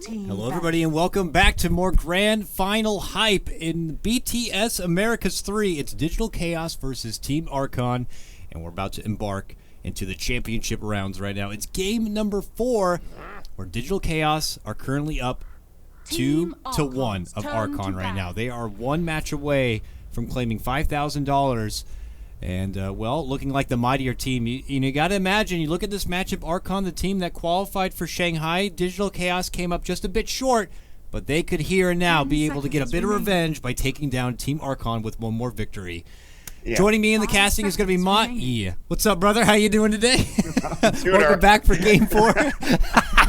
Hello, everybody, and welcome back to more grand final hype in BTS Americas 3. It's Digital Chaos versus Team Archon, and we're about to embark into the championship rounds right now. It's game number 4, where Digital Chaos are currently up 2-1 of Archon right now. They are one match away from claiming $5,000. And, well, looking like the mightier team. You got to imagine, you look at this matchup, Archon, the team that qualified for Shanghai, Digital Chaos came up just a bit short, but they could here and now be able to get a bit of revenge by taking down Team Archon with one more victory. Yeah. Joining me in the casting is going to be Maut. Yeah. What's up, brother? How you doing today? Welcome back for game 4.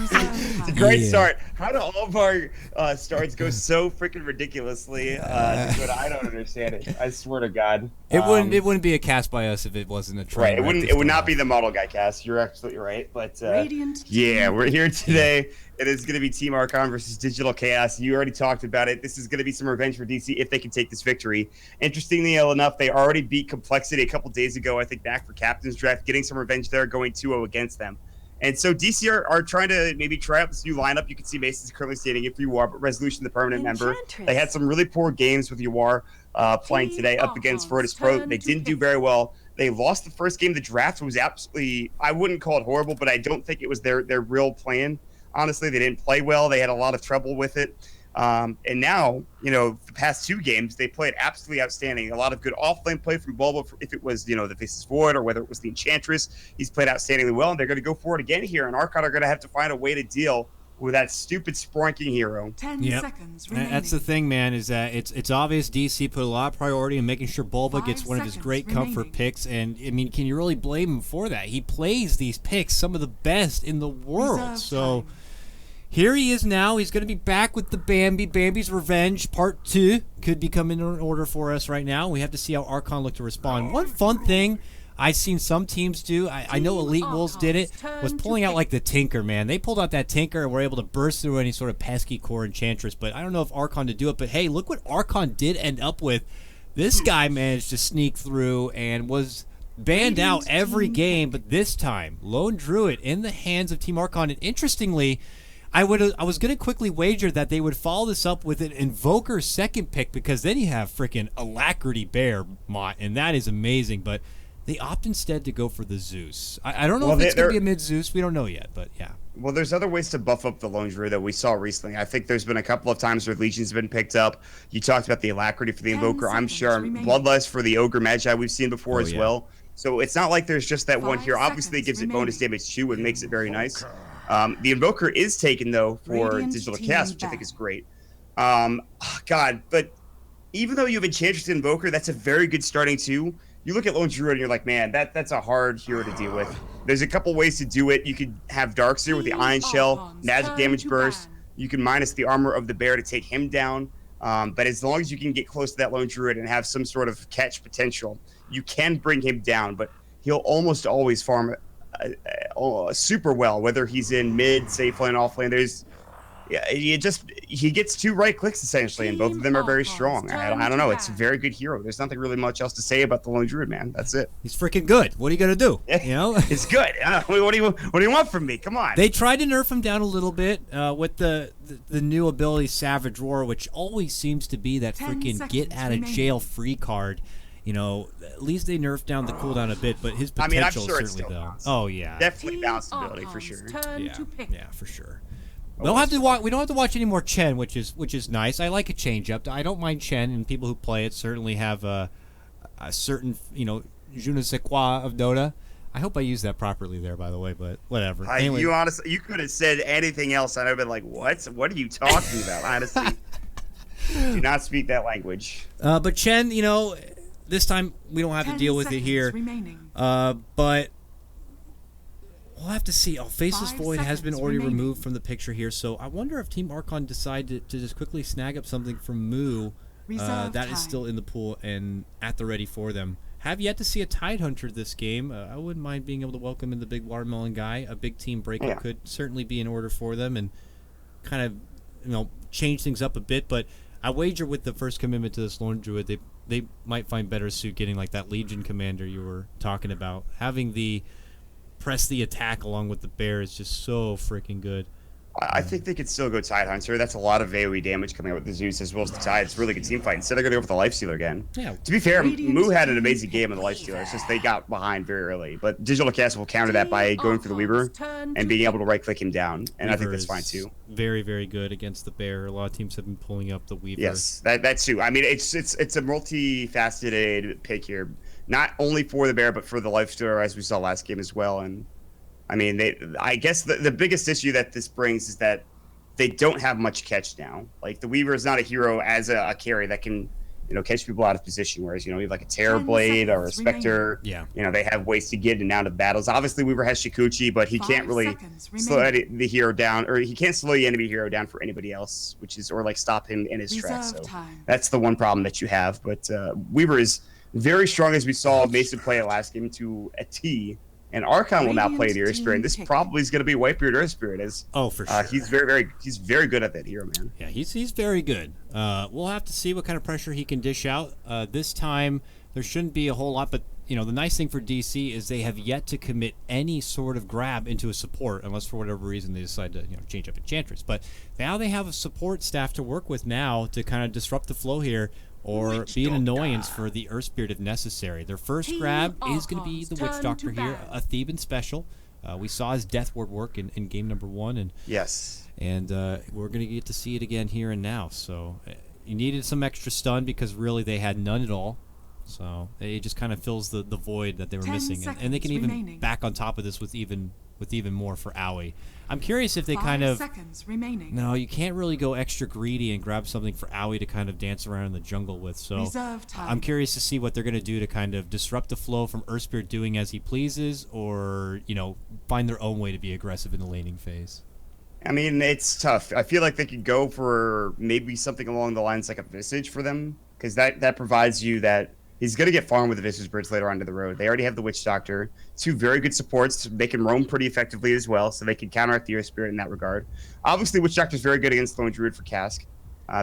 It's a great start. How do all of our starts go so freaking ridiculously? I don't understand it. I swear to God. It wouldn't be a cast by us if it wasn't a train. Right. It would not be the Model Guy cast. You're absolutely right. But yeah, we're here today. It is going to be Team Archon versus Digital Chaos. You already talked about it. This is going to be some revenge for DC if they can take this victory. Interestingly enough, they already beat Complexity a couple days ago, I think, back for Captain's Draft, getting some revenge there, going 2-0 against them. And so DC are trying to maybe try out this new lineup. You can see Mason's currently standing in for UR, but Resolution, the permanent member. They had some really poor games with UR playing today up against Virtus Pro. They didn't do very well. They lost the first game. The draft was absolutely, I wouldn't call it horrible, but I don't think it was their real plan. Honestly, they didn't play well. They had a lot of trouble with it. And now, the past 2 games, they played absolutely outstanding. A lot of good offlane play from Bulba, if it was, the Faceless Void or whether it was the Enchantress. He's played outstandingly well, and they're going to go for it again here. And Archon are going to have to find a way to deal with that stupid spronking hero. 10 seconds remaining. That's the thing, man, is that it's obvious DC put a lot of priority in making sure Bulba gets one of his great comfort picks. And, I mean, can you really blame him for that? He plays these picks some of the best in the world. So here he is now. He's going to be back with the Bambi. Bambi's Revenge Part 2 could be coming in order for us right now. We have to see how Archon look to respond. One fun thing I've seen some teams do, I know Elite Wolves did it, was pulling out like the Tinker, man. They pulled out that Tinker and were able to burst through any sort of pesky core Enchantress, but I don't know if Archon to do it. But hey, look what Archon did end up with. This guy managed to sneak through and was banned out every game, but this time, Lone Druid in the hands of Team Archon. And interestingly, I was going to quickly wager that they would follow this up with an Invoker second pick, because then you have freaking Alacrity Bear, Maut, and that is amazing. But they opt instead to go for the Zeus. I don't know if it's going to be a mid-Zeus. We don't know yet, but yeah. Well, there's other ways to buff up the Lone Druid that we saw recently. I think there's been a couple of times where Legion's been picked up. You talked about the Alacrity for the Invoker. I'm sure Bloodlust for the Ogre Magi we've seen before as well. So it's not like there's just that one here. Obviously, it gives it bonus damage too and makes it very nice. The Invoker is taken, though, for Digital Chaos, which I think is great. God, but even though you have Enchantress and Invoker, that's a very good starting too. You look at Lone Druid and you're like, man, that's a hard hero to deal with. There's a couple ways to do it. You could have Darkseer with the Iron Shell, Magic Damage Burst. You can minus the Armor of the Bear to take him down. But as long as you can get close to that Lone Druid and have some sort of catch potential, you can bring him down, but he'll almost always farm super well, whether he's in mid, safe lane, off lane. He gets 2 right clicks essentially, and both of them are very strong. I don't know. It's a very good hero. There's nothing really much else to say about the Lone Druid, man. That's it. He's freaking good. What are you gonna do? It's good. What do you want from me? Come on. They tried to nerf him down a little bit with the new ability Savage Roar, which always seems to be that freaking get out of jail free card. At least they nerfed down the cooldown a bit, but his potential is certainly though. Oh yeah, definitely balanced ability for sure. Yeah, for sure. We don't have to watch any more Chen, which is nice. I like a change up. I don't mind Chen, and people who play it certainly have a certain je ne sais quoi of Dota. I hope I used that properly there, by the way, but whatever. Anyway. You could have said anything else, and I'd have been like, what? What are you talking about? Honestly, do not speak that language. But Chen, this time we don't have to deal with it here. But we'll have to see. Faceless Void has been already removed from the picture here, so I wonder if Team Archon decided to just quickly snag up something from Moo that is still in the pool and at the ready for them. Have yet to see a Tidehunter this game. I wouldn't mind being able to welcome in the big Watermelon Guy. A big team breakup could certainly be in order for them and kind of change things up a bit, but I wager with the first commitment to this Lone Druid, they might find better suit getting like that Legion Commander you were talking about. Having the press the attack along with the bear is just so freaking good. I think they could still go Tide Hunter. That's a lot of AoE damage coming out with the Zeus as well as the Tide. It's a really good team fight. Instead, they're going to go for the Lifestealer again. Yeah. To be fair, Moo had an amazing game on the Lifestealer. It's just they got behind very early. But Digital Chaos will counter that by going for the Weaver and being able to right-click him down. And Weaver I think that's fine, too. Very, very good against the Bear. A lot of teams have been pulling up the Weaver. Yes, that's too. I mean, it's a multifaceted pick here. Not only for the Bear, but for the Lifestealer, as we saw last game as well. And, I mean, I guess the biggest issue that this brings is that they don't have much catch now. Like, the Weaver is not a hero as a carry that can, catch people out of position. Whereas, you have like a Terror Blade or a Spectre. Yeah. They have ways to get in and out of battles. Obviously, Weaver has Shikuchi, but he can't really slow the hero down, or he can't slow the enemy hero down for anybody else, or like stop him in his tracks. So that's the one problem that you have. But Weaver is very strong, as we saw Mason play it last game to a T. And Archon will now play the Earth Spirit. And this probably is going to be Whitebeard Earth Spirit. For sure. He's very good at that hero, man. Yeah, he's very good. We'll have to see what kind of pressure he can dish out. This time, there shouldn't be a whole lot. But, the nice thing for DC is they have yet to commit any sort of grab into a support, unless for whatever reason they decide to change up Enchantress. But now they have a support staff to work with now to kind of disrupt the flow here, or be an annoyance for the Earth Spirit if necessary. Their first grab is going to be the Witch Doctor here, a Theban special. We saw his Death Ward work in game number 1, and we're going to get to see it again here and now. So you needed some extra stun because really they had none at all. So it just kind of fills the void that they were missing, and they can even back on top of this with even more for Owie. I'm curious if they kind of... No, you can't really go extra greedy and grab something for Owie to kind of dance around in the jungle with. So I'm curious to see what they're going to do to kind of disrupt the flow from Earth Spirit doing as he pleases, or, find their own way to be aggressive in the laning phase. I mean, it's tough. I feel like they could go for maybe something along the lines like a Visage for them, because that provides you that... He's going to get farmed with the Visage Birds later on to the road. They already have the Witch Doctor. 2 very good supports. They can roam pretty effectively as well, so they can counteract the Earth Spirit in that regard. Obviously, Witch Doctor is very good against Lone Druid for Cask.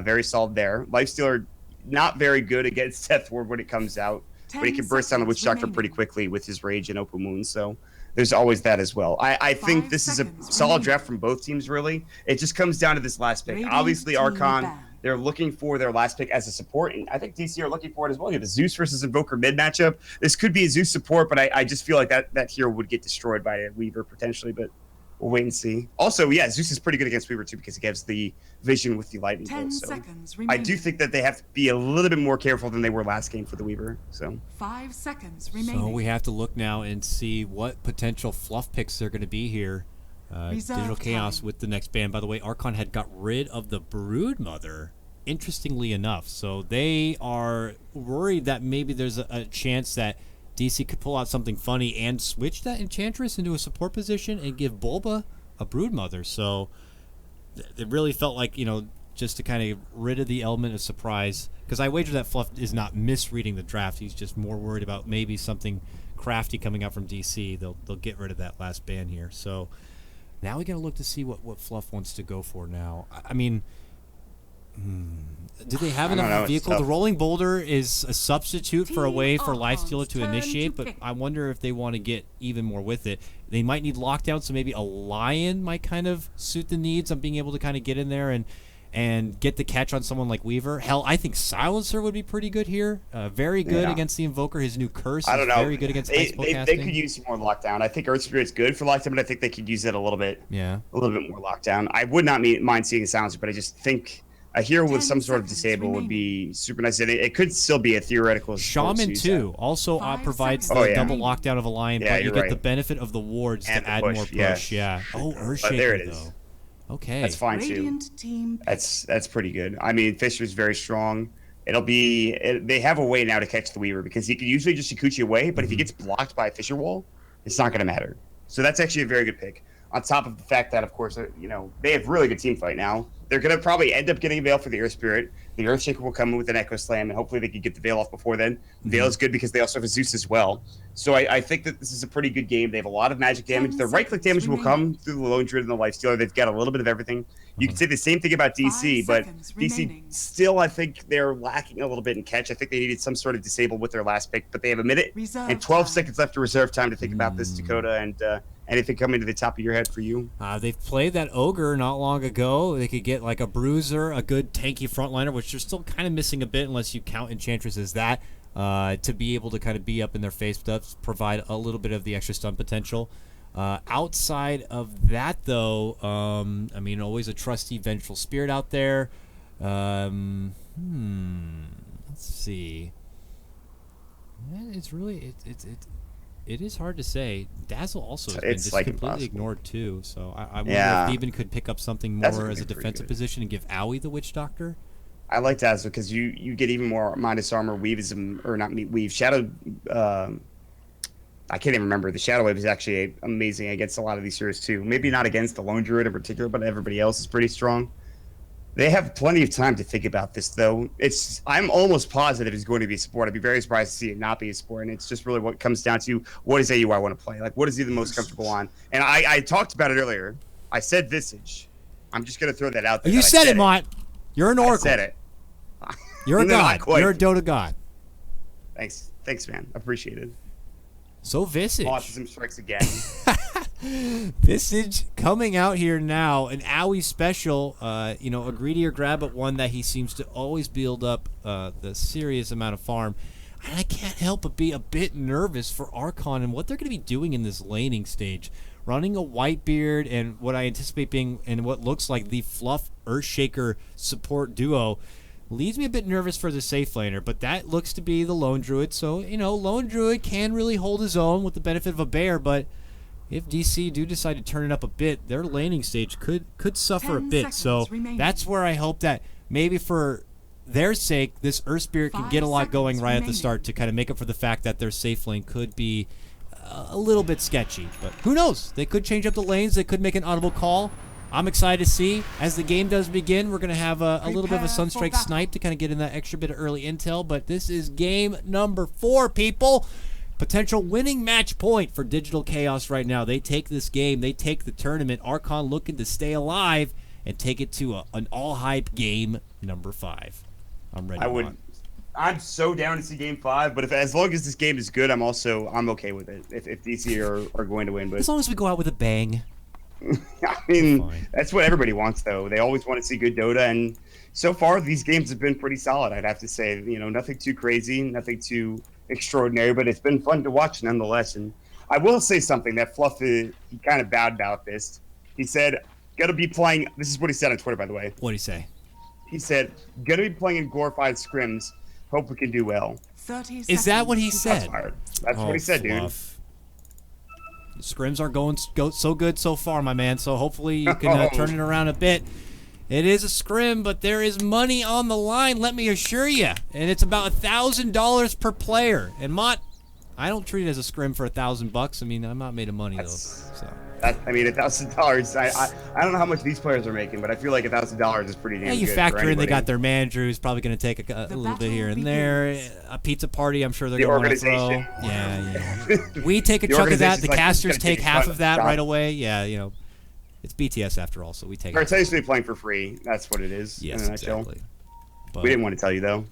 Very solid there. Lifestealer, not very good against Death Ward when it comes out, but he can burst down the Witch Doctor pretty quickly with his Rage and Open Wound, so there's always that as well. I think this is a solid draft from both teams, really. It just comes down to this last pick. Obviously, Archon... They're looking for their last pick as a support, and I think DC are looking for it as well. You have the Zeus versus Invoker mid matchup. This could be a Zeus support, but I just feel like that hero would get destroyed by a Weaver potentially, but we'll wait and see. Also, yeah, Zeus is pretty good against Weaver too because he gives the vision with the lightning bolt. So I do think that they have to be a little bit more careful than they were last game for the Weaver. So 5 seconds remaining. So we have to look now and see what potential fluff picks are going to be here. Digital Chaos with the next ban. By the way, Archon had got rid of the Broodmother, interestingly enough. So they are worried that maybe there's a chance that DC could pull out something funny and switch that Enchantress into a support position and give Bulba a Broodmother. So it really felt like, just to kind of rid of the element of surprise. Because I wager that Fluff is not misreading the draft. He's just more worried about maybe something crafty coming out from DC. They'll get rid of that last ban here. So now we got to look to see what Fluff wants to go for now. I mean, do they have enough vehicle? The Rolling Boulder is a substitute for a way for Lifestealer to initiate, but I wonder if they want to get even more with it. They might need lockdown, so maybe a Lion might kind of suit the needs of being able to kind of get in there and get the catch on someone like Weaver. Hell, I think Silencer would be pretty good here. Very good against the Invoker. His new curse is very good against Ice Casting. They could use more lockdown. I think Earth Spirit's good for lockdown, but I think they could use it a little bit. Yeah. A little bit more lockdown. I would not mind seeing Silencer, but I just think a hero with some sort of disable would be super nice. It could still be a theoretical Shaman too. Also provides the double lockdown of a Lion, but you get the benefit of the wards to add more push. Yeah. Oh, Earthshaker, there it is. Though. Okay. That's fine too. That's pretty good. I mean, Fisher's very strong. They have a way now to catch the Weaver because he can usually just Shikuchi away, but if he gets blocked by a Fisher wall, it's not going to matter. So that's actually a very good pick. On top of the fact that, of course, they have really good team fight now. They're going to probably end up getting a Veil for the Earth Spirit. The Earthshaker will come in with an Echo Slam, and hopefully they can get the Veil off before then. Veil is good because they also have a Zeus as well. So I think that this is a pretty good game. They have a lot of magic damage. The right-click damage will come through the Lone Druid and the Lifestealer. They've got a little bit of everything. You can say the same thing about DC, but DC still, I think, they're lacking a little bit in catch. I think they needed some sort of disable with their last pick, but they have a minute and 12 seconds left to reserve time to think about this, Dakota, and Anything coming to the top of your head for you? They've played that Ogre not long ago. They could get like a Bruiser, a good tanky frontliner, which they're still kind of missing a bit unless you count Enchantress as that, to be able to kind of be up in their face, but does provide a little bit of the extra stun potential. Outside of that, though, I mean, always a trusty Vengeful Spirit out there. Let's see. It's really it is hard to say. Dazzle also has been just like completely impossible. ignored too. So I wonder if Even could pick up something more as a defensive position and give Owie the Witch Doctor. I like Dazzle because you get even more minus armor weavism, or not weave shadow. I can't even remember. The Shadow Wave is actually amazing against a lot of these heroes too. Maybe not against the Lone Druid in particular, but everybody else is pretty strong. They have plenty of time to think about this, though. I'm almost positive it's going to be a support. I'd be very surprised to see it not be a support, and it's just really what comes down to what is AU I want to play. Like, what is he the most comfortable on? And I talked about it earlier. I said Visage. I'm just going to throw that out there. You said it, Maut. You're an oracle. I said it. You're a god. You're a Dota god. Thanks, man. Appreciate it. So Visage. Autism strikes again. Visage coming out here now, an Owie special, a greedier grab, but one that he seems to always build up the serious amount of farm. And I can't help but be a bit nervous for Archon and what they're going to be doing in this laning stage. Running a Whitebeard and what I anticipate being and what looks like the Fluff Earthshaker support duo leaves me a bit nervous for the safe laner, but that looks to be the Lone Druid. So, Lone Druid can really hold his own with the benefit of a bear, but if DC do decide to turn it up a bit, their laning stage could suffer a bit. So that's where I hope that maybe for their sake, this Earth Spirit can get a lot going right at the start to kind of make up for the fact that their safe lane could be a little bit sketchy. But who knows? They could change up the lanes. They could make an audible call. I'm excited to see. As the game does begin, we're going to have a little bit of a Sunstrike snipe to kind of get in that extra bit of early intel. But this is game number 4, people. Potential winning match point for Digital Chaos right now. They take this game. They take the tournament. Archon looking to stay alive and take it to an all-hype game number 5. I'm ready. I'm so down to see game 5, but as long as this game is good, I'm okay with it. If DC are going to win, but as long as we go out with a bang. I mean, that's what everybody wants, though. They always want to see good Dota, and so far these games have been pretty solid. I'd have to say, nothing too crazy, nothing too extraordinary, but it's been fun to watch nonetheless. And I will say something that Fluff, he kind of bowed about this. He said, "Gotta be playing." This is what he said on Twitter, by the way. What did he say? He said, "Gotta be playing in glorified scrims. Hope we can do well." Is that what he said? That's what he said, Fluff. Dude. Scrims are going so good so far, my man. So hopefully you can turn it around a bit. It is a scrim, but there is money on the line, let me assure you. And it's about $1,000 per player. And Maut, I don't treat it as a scrim for $1,000. I mean, I'm not made of money, though. So. $1,000. I don't know how much these players are making, but I feel like $1,000 is pretty damn good. Yeah, you factor in they got their manager who's probably going to take a little bit here and there. A pizza party, I'm sure they're going to want to throw. Yeah. We take a chunk of that. The casters take half of that right away. Yeah, it's BTS after all, so we take it. They're essentially playing for free. That's what it is. Yes, exactly. But we didn't want to tell you, though.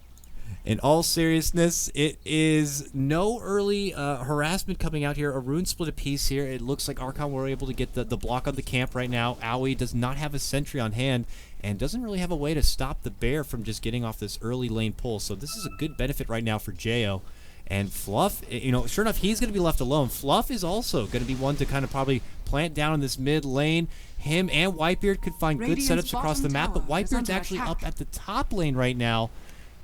In all seriousness, it is no early harassment coming out here. A rune split a piece here. It looks like Archon were able to get the block on the camp right now. Owie does not have a sentry on hand and doesn't really have a way to stop the bear from just getting off this early lane pull. So this is a good benefit right now for Jo. And Fluff, sure enough, he's going to be left alone. Fluff is also going to be one to kind of probably plant down in this mid lane. Him and Whitebeard could find good setups across the map, but Whitebeard's actually up at the top lane right now.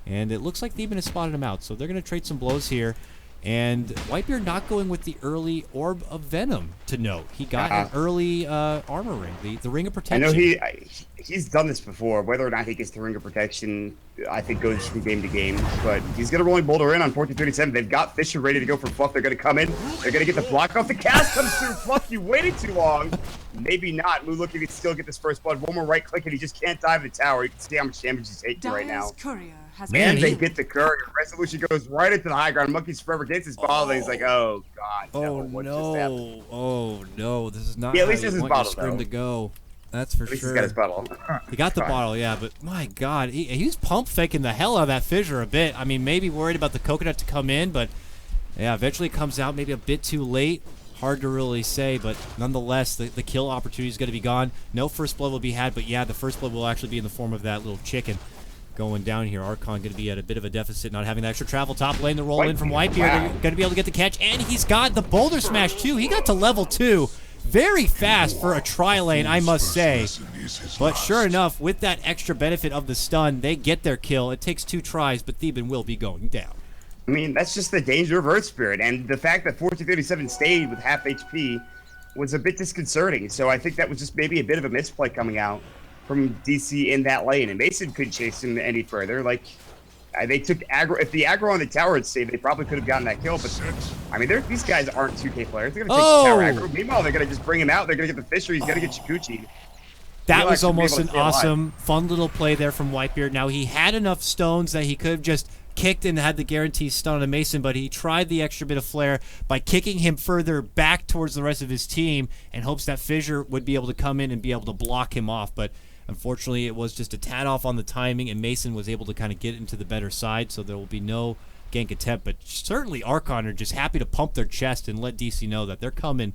And it looks like Theben has spotted him out, so they're going to trade some blows here. And Whitebeard not going with the early Orb of Venom to note. He got an early armor ring, the Ring of Protection. I know he's done this before. Whether or not he gets the Ring of Protection, I think goes from game to game. But he's going to Rolling Boulder in on 1437. They've got Fisher ready to go for Fluff. They're going to come in. They're going to get the block off. The cast comes through. Fluff, you waited too long. Maybe not. Mu looking to still get this first blood. One more right click and he just can't dive the tower. You can see how much damage he's taking right now. Man, they get the courier. Resolution goes right into the high ground. Monkeys Forever gets his bottle, and he's like, "Oh God, oh no, this is not." Yeah, at least this is bottle scrim to go. That's for sure. He's got his bottle. He got the bottle, yeah, but my God, he's pump faking the hell out of that fissure a bit. I mean, maybe worried about the coconut to come in, but yeah, eventually it comes out maybe a bit too late. hard to really say, but nonetheless, the kill opportunity is going to be gone. No first blood will be had, but yeah, the first blood will actually be in the form of that little chicken going down here. Archon going to be at a bit of a deficit, not having the extra travel. Top lane, the roll in from Whitebeard. They're going to be able to get the catch, and he's got the boulder smash too. He got to level 2. Very fast for a tri-lane, I must say. But sure enough, with that extra benefit of the stun, they get their kill. It takes 2 tries, but Theben will be going down. I mean, that's just the danger of Earth Spirit, and the fact that 1437 stayed with half HP was a bit disconcerting. So I think that was just maybe a bit of a misplay coming out from DC in that lane, and Mason couldn't chase him any further. Like, they took aggro. If the aggro on the tower had stayed, they probably could have gotten that kill. But I mean, these guys aren't 2K players. They're gonna take the tower aggro. Meanwhile, they're gonna just bring him out. They're gonna get the Fisher. He's gonna get Chikuchi. That was almost an awesome, fun little play there from Whitebeard. Now, he had enough stones that he could have just kicked and had the guarantee stun on Mason, but he tried the extra bit of flair by kicking him further back towards the rest of his team in hopes that Fissure would be able to come in and be able to block him off. But unfortunately, it was just a tad off on the timing, and Mason was able to kind of get into the better side, so there will be no gank attempt. But certainly Archon are just happy to pump their chest and let DC know that they're coming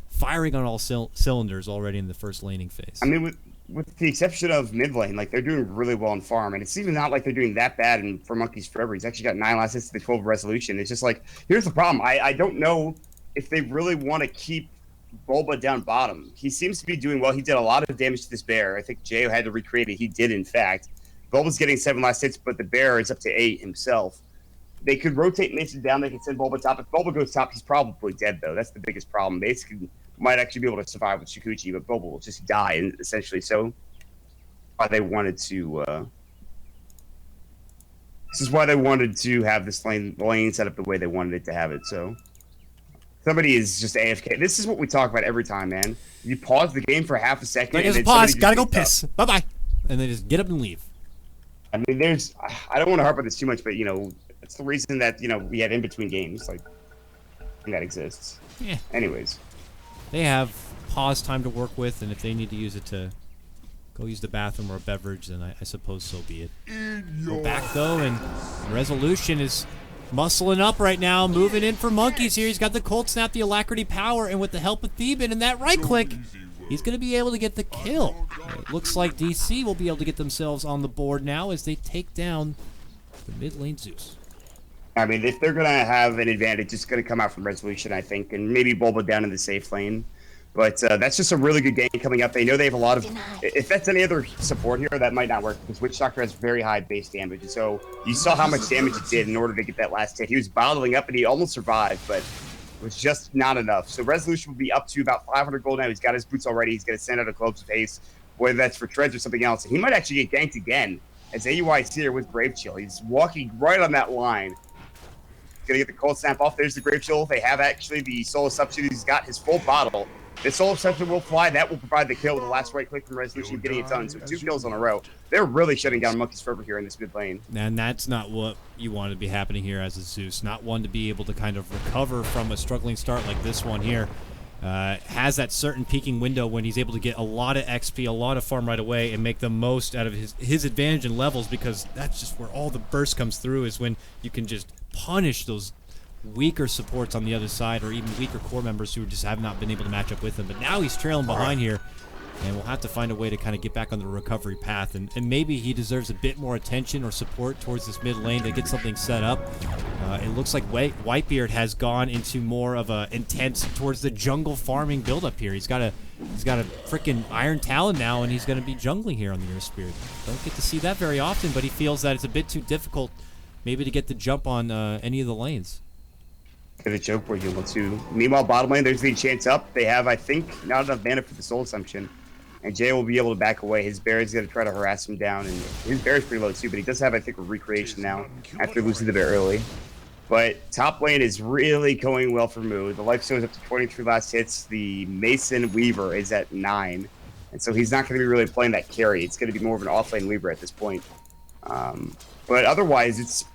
firing on all cylinders already in the first laning phase. I mean, with the exception of mid lane, like, they're doing really well in farm, and it's even not like they're doing that bad for Monkeys Forever. He's actually got 9 last hits to the 12 resolution. It's just like, here's the problem. I don't know if they really want to keep Bulba down bottom. He seems to be doing well. He did a lot of damage to this bear. I think Jayo had to recreate it. He did, in fact. Bulba's getting 7 last hits, but the bear is up to 8 himself. They could rotate Mason down. They could send Bulba top. If Bulba goes top, he's probably dead, though. That's the biggest problem. Mason might actually be able to survive with Chikuchi, but Bulba will just die, essentially. So why they wanted to this is why they wanted to have this lane set up the way they wanted it to have it. So somebody is just AFK. This is what we talk about every time, man. You pause the game for half a second. Like, just pause. Gotta go piss. Bye-bye. And then just get up and leave. I mean, I don't want to harp on this too much, but, you know, it's the reason that, you know, we have in-between games. Like, that exists. Yeah. Anyways. They have pause time to work with, and if they need to use it to go use the bathroom or a beverage, then I suppose so be it. Go back, though, and Resolution is muscling up right now, moving in for Monkeys here. He's got the Cold Snap, the Alacrity Power, and with the help of Theben and that right click, he's going to be able to get the kill. It looks like DC will be able to get themselves on the board now as they take down the mid lane Zeus. I mean, if they're going to have an advantage, it's going to come out from Resolution, I think, and maybe Bulba down in the safe lane. But that's just a really good game coming up. They know they have a lot of... If that's any other support here, that might not work, because Witch Doctor has very high base damage. And so you saw how much damage it did in order to get that last hit. He was bottling up, and he almost survived, but it was just not enough. So Resolution will be up to about 500 gold now. He's got his boots already. He's going to send out a Globes of Haste, whether that's for treads or something else. And he might actually get ganked again, as AUI is here with Brave Chill. He's walking right on that line. Gonna get the Cold Snap off. There's the Grave Chill. They have actually the Soul Substitute. He's got his full bottle. The Soul Substitute will fly. That will provide the kill with the last right click from Resolution, getting it done. So 2 kills on a row. They're really shutting down Monkeys Forever here in this mid lane. And that's not what you want to be happening here as a Zeus. Not one to be able to kind of recover from a struggling start like this one here. Has that certain peaking window when he's able to get a lot of XP, a lot of farm right away, and make the most out of his advantage in levels, because that's just where all the burst comes through, is when you can just punish those weaker supports on the other side, or even weaker core members who just have not been able to match up with him. But now he's trailing behind here, and we'll have to find a way to kind of get back on the recovery path, and maybe he deserves a bit more attention or support towards this mid lane to get something set up. It looks like Whitebeard has gone into more of a intense towards the jungle farming build-up here. He's got a freaking Iron Talon now, and he's going to be jungling here on the Earth Spirit. Don't get to see that very often, but he feels that it's a bit too difficult maybe to get the jump on any of the lanes. Get a joke where you want to. Meanwhile, bottom lane, there's the enchants up. They have, I think, not enough mana for the Soul Assumption. And Jay will be able to back away. His bear is going to try to harass him down. And his bear is pretty low, too. But he does have, I think, a recreation now after losing the bear early. But top lane is really going well for Maut. The life steal is up to 23 last hits. The Mason Weaver is at 9. And so he's not going to be really playing that carry. It's going to be more of an off-lane Weaver at this point. But otherwise, it's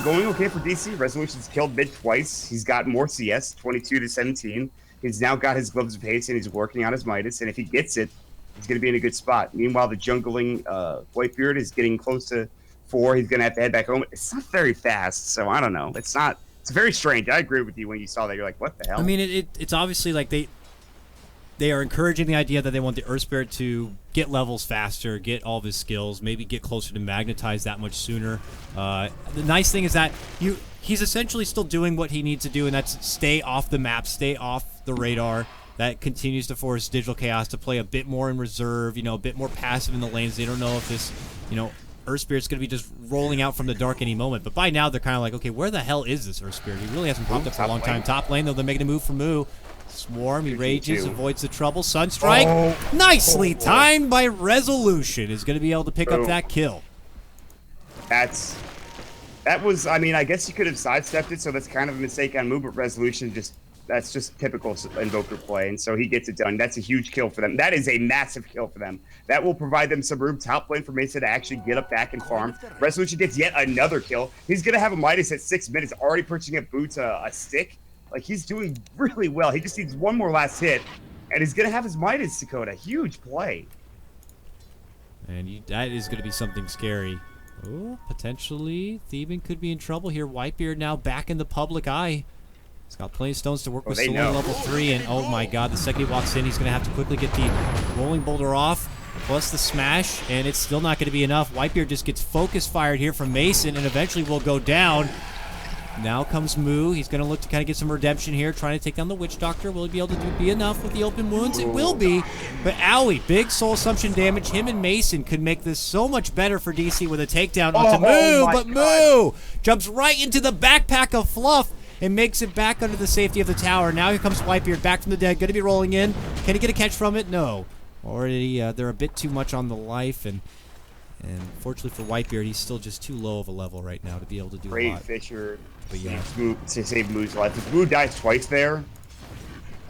going okay for DC. Resolution's killed mid twice. He's got more CS, 22 to 17. He's now got his Gloves of Haste, and he's working on his Midas. And if he gets it, he's going to be in a good spot. Meanwhile, the jungling Whitebeard is getting close to 4. He's going to have to head back home. It's not very fast, so I don't know. It's not It's very strange. I agree with you when you saw that. You're like, what the hell? I mean, it's obviously like they are encouraging the idea that they want the Earth Spirit to get levels faster, get all of his skills, maybe get closer to magnetize that much sooner. The nice thing is that he's essentially still doing what he needs to do, and that's stay off the map, stay off the radar. That continues to force Digital Chaos to play a bit more in reserve, a bit more passive in the lanes. They don't know if this, Earth Spirit's going to be just rolling out from the dark any moment. But by now, they're kind of like, okay, where the hell is this Earth Spirit? He really hasn't popped up for a long time. Top lane, though, they're making a move for Moo. Swarm, he rages, avoids the trouble. Sunstrike, nicely timed by Resolution, is going to be able to pick up that kill. That was, I mean, I guess you could have sidestepped it, so that's kind of a mistake on Moo, but Resolution that's just typical Invoker play, and so he gets it done. That's a huge kill for them. That is a massive kill for them. That will provide them some room top lane for Mesa to actually get up back and farm. Resolution gets yet another kill. He's going to have a Midas at 6 minutes, already purchasing at Boots a stick. Like, he's doing really well. He just needs one more last hit, and he's going to have his Midas, Dakota. Huge play. And that is going to be something scary. Oh, potentially, Theben could be in trouble here. Whitebeard now back in the public eye. He's got plenty of stones to work with. Solar level 3, and oh my god, the second he walks in, he's going to have to quickly get the rolling boulder off, plus the smash, and it's still not going to be enough. Whitebeard just gets focus fired here from Mason, and eventually will go down. Now comes Moo. He's going to look to kind of get some redemption here, trying to take down the Witch Doctor. Will he be able to be enough with the open wounds? It will be, but owie, big soul assumption damage. Him and Mason could make this so much better for DC with a takedown onto Moo, but Moo jumps right into the backpack of Fluff and makes it back under the safety of the tower. Now here comes Whitebeard back from the dead, going to be rolling in. Can he get a catch from it? No. Already, they're a bit too much on the life, and fortunately for Whitebeard, he's still just too low of a level right now to be able to do a lot. Great Fisher to save Moo's life. If Moo dies twice there,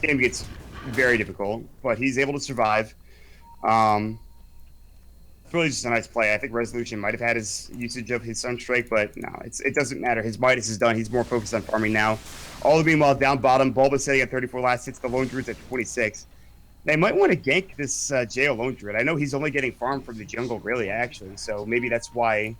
the game gets very difficult, but he's able to survive. It's really just a nice play. I think Resolution might have had his usage of his Sunstrike, but no, it doesn't matter. His Midas is done. He's more focused on farming now. All the meanwhile, down bottom, Bulba sitting at 34 last hits. The Lone Druid's at 26. They might want to gank this JO Lone Druid. I know he's only getting farmed from the jungle, really, actually, so maybe that's why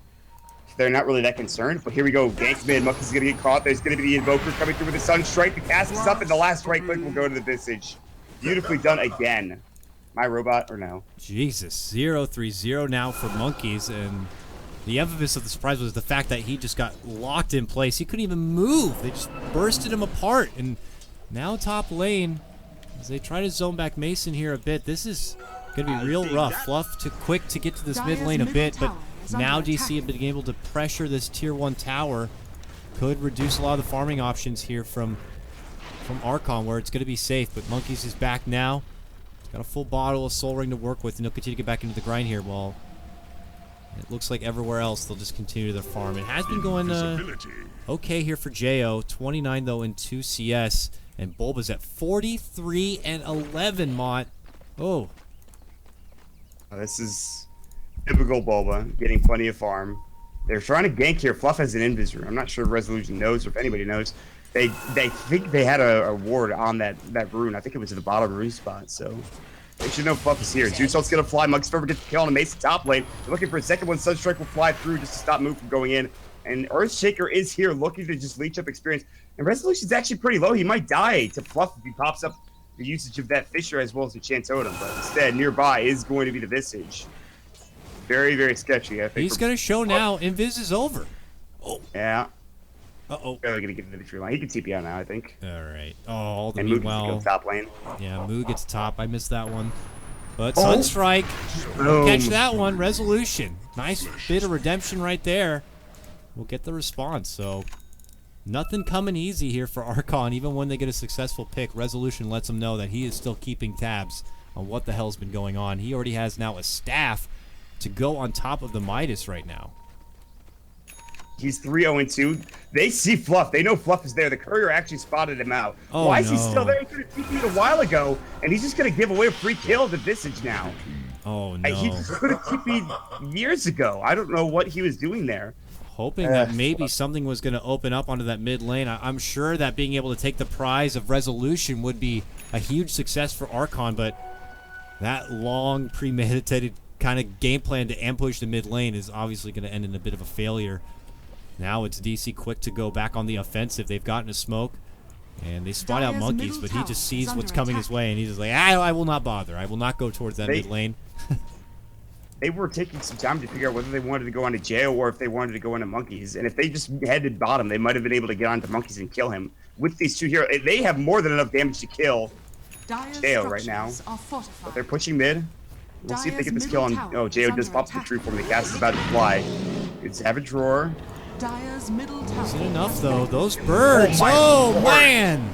they're not really that concerned. But here we go. Gank mid. Mucky's going to get caught. There's going to be the Invoker coming through with the Sunstrike. The cast is up, and the last right click will go to the Visage. Beautifully done again. My robot, or no? Jesus. 0-3-0 now for Monkeys, and the emphasis of the surprise was the fact that he just got locked in place. He couldn't even move. They just bursted him apart, and now top lane, as they try to zone back Mason here a bit, this is going to be real rough. Fluff too quick to get to this mid lane a bit, but now DC have been able to pressure this tier 1 tower. Could reduce a lot of the farming options here from Archon, where it's going to be safe, but Monkeys is back now. Got a full bottle of Soul Ring to work with, and they'll continue to get back into the grind here. While it looks like everywhere else, they'll just continue their farm. It has been going okay here for JO. 29, though, in 2 CS. And Bulba's at 43 and 11, Maut. Oh. This is typical Bulba, getting plenty of farm. They're trying to gank here. Fluff has an invis room. I'm not sure if Resolution knows or if anybody knows. They think they had a ward on that rune. I think it was at the bottom rune spot, so they should know Fluff is here. Juiceult's gonna fly. Mug's Fervor gets the kill on the Mason top lane. They're looking for a second one. Sunstrike will fly through just to stop Moo from going in. And Earthshaker is here looking to just leech up experience. And Resolution's actually pretty low. He might die to Fluff if he pops up the usage of that Fisher as well as the Chant Totem. But instead, nearby is going to be the Visage. Very, very sketchy, I think. He's going to show now. Invis is over. Oh. Yeah. Uh-oh. Really going to get to the victory line. He can TP out now, I think. All right. Oh, all the and meanwhile. Moo gets to go top lane. Yeah, Moo gets top. I missed that one. But Sunstrike. Catch that one. Resolution. Nice bit of redemption right there. We'll get the response. So nothing coming easy here for Archon. Even when they get a successful pick, Resolution lets them know that he is still keeping tabs on what the hell's been going on. He already has now a staff to go on top of the Midas right now. He's 3-0-2. They see Fluff. They know Fluff is there. The courier actually spotted him out. Oh, why is he still there? He could have TP'd a while ago, and he's just going to give away a free kill to Visage now. Oh, no. He could have TP'd years ago. I don't know what he was doing there. Hoping that maybe something was going to open up onto that mid lane. I'm sure that being able to take the prize of Resolution would be a huge success for Archon, but that long premeditated kind of game plan to ambush the mid lane is obviously going to end in a bit of a failure. Now it's DC quick to go back on the offensive. They've gotten a smoke, and they spot out monkeys, but he just sees what's coming his way, and he's just like, I will not bother. I will not go towards that mid lane. They were taking some time to figure out whether they wanted to go onto Jayo or if they wanted to go into monkeys. And if they just headed bottom, they might have been able to get onto monkeys and kill him. With these two heroes, they have more than enough damage to kill Jayo right now. But they're pushing mid. We'll see if they get this kill on. Oh, Jayo just popped the tree form. The cast is about to fly. It's Savage Roar. Isn't enough though. Those birds. Oh man.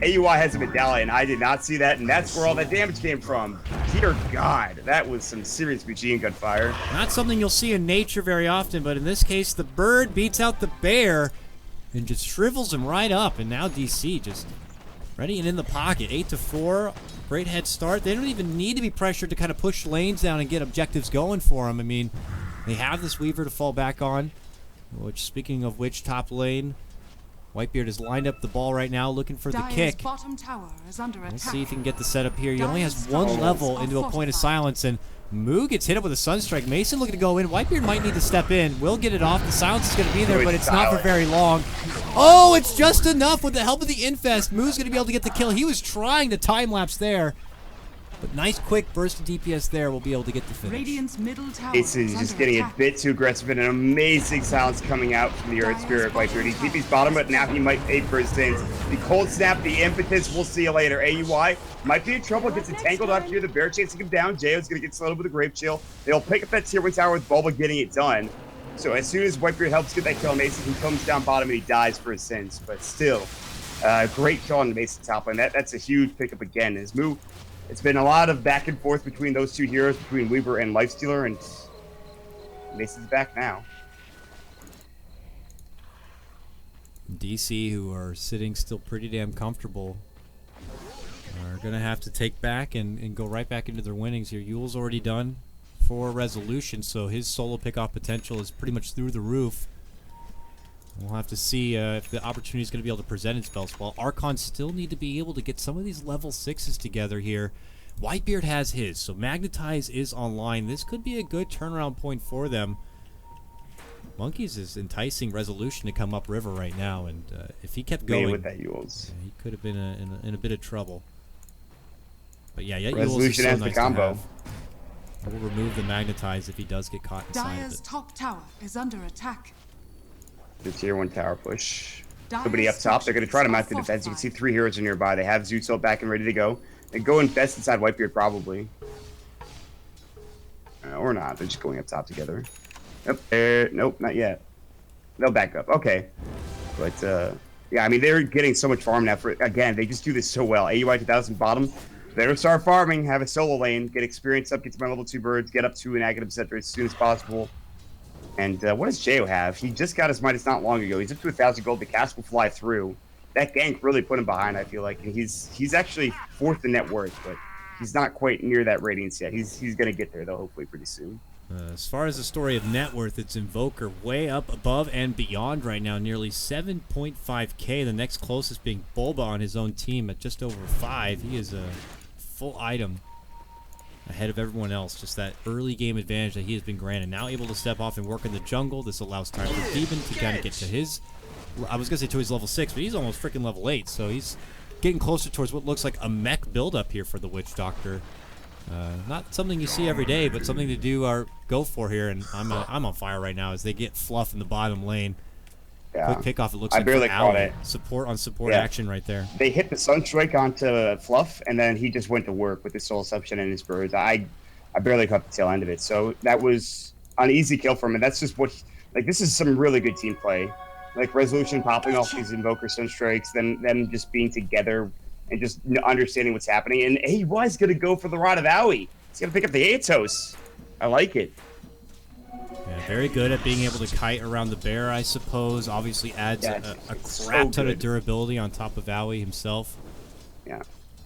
AUI has a medallion. I did not see that, and that's where all that damage came from. Dear God, that was some serious machine gun fire. Not something you'll see in nature very often, but in this case, the bird beats out the bear and just shrivels him right up. And now DC just ready and in the pocket. 8-4. Great head start. They don't even need to be pressured to kind of push lanes down and get objectives going for them. I mean, they have this Weaver to fall back on, which, speaking of which, top lane, Whitebeard has lined up the ball right now, looking for the kick. Let's see if he can get the setup here. He only has one level into a point of silence, and Moo gets hit up with a Sunstrike. Mason looking to go in. Whitebeard might need to step in. Will get it off. The silence is going to be there, but it's not for very long. Oh, it's just enough with the help of the Infest. Moo's going to be able to get the kill. He was trying to time-lapse there. But nice quick burst of DPS there will be able to get the finish. Ace is just getting a bit too aggressive, and an amazing silence coming out from the Earth Spirit Whitebeard. He TP's bottom, but now he might pay for his sins. The cold snap, the impetus, we'll see you later. AUI might be in trouble, gets entangled up here. The bear chasing him down. Jayo's going to get slowed with a Grape Chill. They'll pick up that tier 1 tower with Bulba getting it done. So as soon as Whitebeard helps get that kill on Mason, he comes down bottom and he dies for his sins. But still, great kill on the Mason top lane. That's a huge pickup again. His move. It's been a lot of back and forth between those two heroes, between Weaver and Lifestealer, and Mason's back now. DC, who are sitting still pretty damn comfortable, are going to have to take back and go right back into their winnings here. Yule's already done for Resolution, so his solo pickoff potential is pretty much through the roof. We'll have to see if the opportunity is going to be able to present itself. While Archon still need to be able to get some of these level 6s together here. Whitebeard has his, so Magnetize is online. This could be a good turnaround point for them. Monkeys is enticing Resolution to come up river right now, and if he kept going, with that Yules, he could have been in a bit of trouble. But yeah, Resolution has the combo. We'll remove the Magnetize if he does get caught inside of it. Dire's top tower is under attack. The tier 1 tower push. Somebody up top. They're going to try to mount the defense. You can see 3 heroes are nearby. They have Zoot back and ready to go. They go infest inside Whitebeard probably. Or not. They're just going up top together. Yep. Nope, not yet. They'll back up. Okay. But, yeah, I mean, they're getting so much farm now. Again, they just do this so well. AUI 2000 bottom. Better start farming. Have a solo lane. Get experience up. Get to my level 2 birds. Get up to an active center as soon as possible. And what does Jayo have? He just got his Midas not long ago. He's up to 1,000 gold. The cast will fly through. That gank really put him behind, I feel like. And he's actually 4th in net worth, but he's not quite near that radiance yet. He's going to get there, though, hopefully pretty soon. As far as the story of net worth, it's Invoker way up above and beyond right now, nearly 7.5k. The next closest being Bulba on his own team at just over 5. He is a full item ahead of everyone else. Just that early game advantage that he has been granted. Now able to step off and work in the jungle. This allows time for Theben to kind of get to his, I was going to say to his level 6, but he's almost freaking level 8. So he's getting closer towards what looks like a mech build-up here for the Witch Doctor. Not something you see every day, but something to do or go for here. And I'm on fire right now as they get fluff in the bottom lane. Yeah. Quick pickoff, it looks like. I barely caught it. Support on support action right there. They hit the Sunstrike onto Fluff, and then he just went to work with his Soul Assumption and his birds. I barely caught the tail end of it. So that was an easy kill for him, and that's just what, like, this is some really good team play. Like, Resolution popping off these Invoker Sunstrikes, then them just being together and just understanding what's happening. And he was going to go for the Rod of Aoi. He's going to pick up the Aetos. I like it. Yeah, very good at being able to kite around the bear, I suppose. Obviously adds a crap ton of durability on top of Aoi himself. Yeah,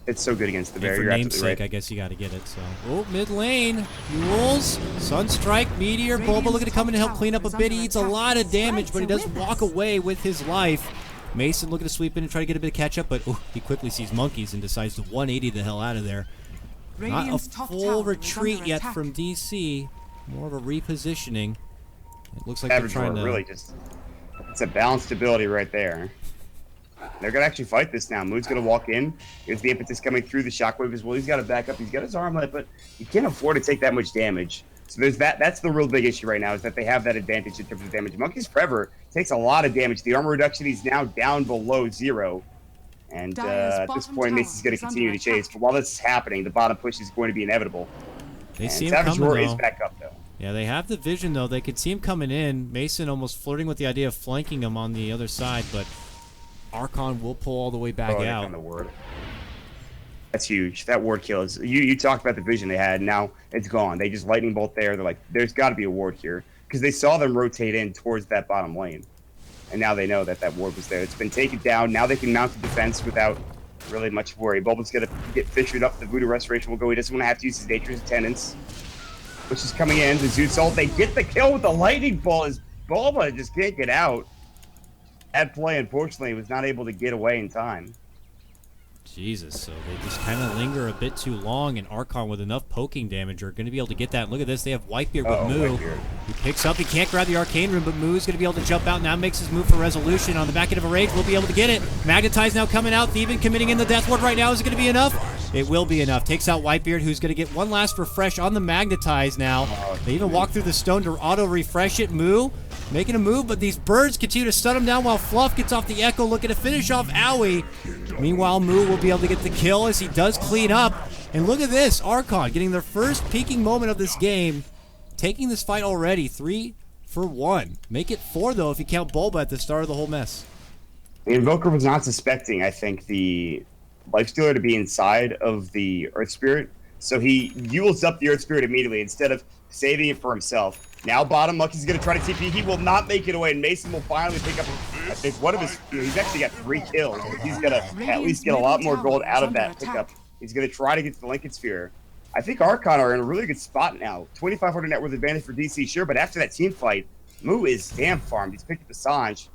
it's so good against the bear. And for You're namesake, right. I guess you got to get it. So, oh, mid lane, Yules, Sunstrike, Meteor, Bulba looking to come in and help clean up a bit. He eats a lot of damage, but he does walk away with his life. Mason looking to sweep in and try to get a bit of catch up, but he quickly sees monkeys and decides to 180 the hell out of there. Not a full retreat yet from DC. More of a repositioning. It looks like they're trying to... really just It's a balanced ability right there. They're going to actually fight this now. Moon's going to walk in. Here's the impetus coming through the shockwave as well. He's got to back up. He's got his armlet, but he can't afford to take that much damage. So there's that. That's the real big issue right now, is that they have that advantage in terms of damage. Monkey's Forever takes a lot of damage. The armor reduction, he's now down below 0. And at this point, Mason's going to continue to chase. But while this is happening, the bottom push is going to be inevitable. They see him Savage coming, Roar though. is back up, though. Yeah, they have the vision, though. They could see him coming in. Mason almost flirting with the idea of flanking him on the other side, but Archon will pull all the way back out. On the ward. That's huge. That ward kill is... You talked about the vision they had. Now it's gone. They just lightning bolt there. They're like, there's got to be a ward here. Because they saw them rotate in towards that bottom lane. And now they know that that ward was there. It's been taken down. Now they can mount the defense without really much worry. Bulba's going to get fissured up. The Voodoo Restoration will go. He doesn't want to have to use his Nature's Attendance, which is coming in. The Zoot Salt. They get the kill with the lightning bolt as Bulba just can't get out. Bad play, unfortunately, was not able to get away in time. Jesus, so they just kind of linger a bit too long, and Archon with enough poking damage are going to be able to get that. Look at this, they have Whitebeard with Moo. Whitebeard. He picks up, he can't grab the Arcane Rune, but Moo's going to be able to jump out now, makes his move for Resolution on the back end of a Rage, will be able to get it. Magnetize now coming out, Thieving committing in the Death Ward right now. Is it going to be enough? It will be enough. Takes out Whitebeard, who's going to get one last refresh on the Magnetize now. They even walk through the stone to auto-refresh it. Moo making a move, but these birds continue to stun him down while Fluff gets off the Echo, looking to finish off Owie. Meanwhile, Moo will be able to get the kill as he does clean up. And look at this, Archon getting their first peaking moment of this game, taking this fight already, 3 for 1. Make it 4, though, if you count Bulba at the start of the whole mess. The Invoker was not suspecting, I think, the Lifestealer to be inside of the Earth Spirit, so he yules up the Earth Spirit immediately instead of saving it for himself. Now bottom, Lucky's going to try to TP. He will not make it away, and Mason will finally pick up, I think, one of his... He's actually got 3 kills. He's going to at least get a lot more gold out of that pickup. He's going to try to get to the Lincoln Sphere. I think Archon are in a really good spot now. 2,500 net worth advantage for DC, sure, but after that team fight, Moo is damn farmed. He's picked up Assange,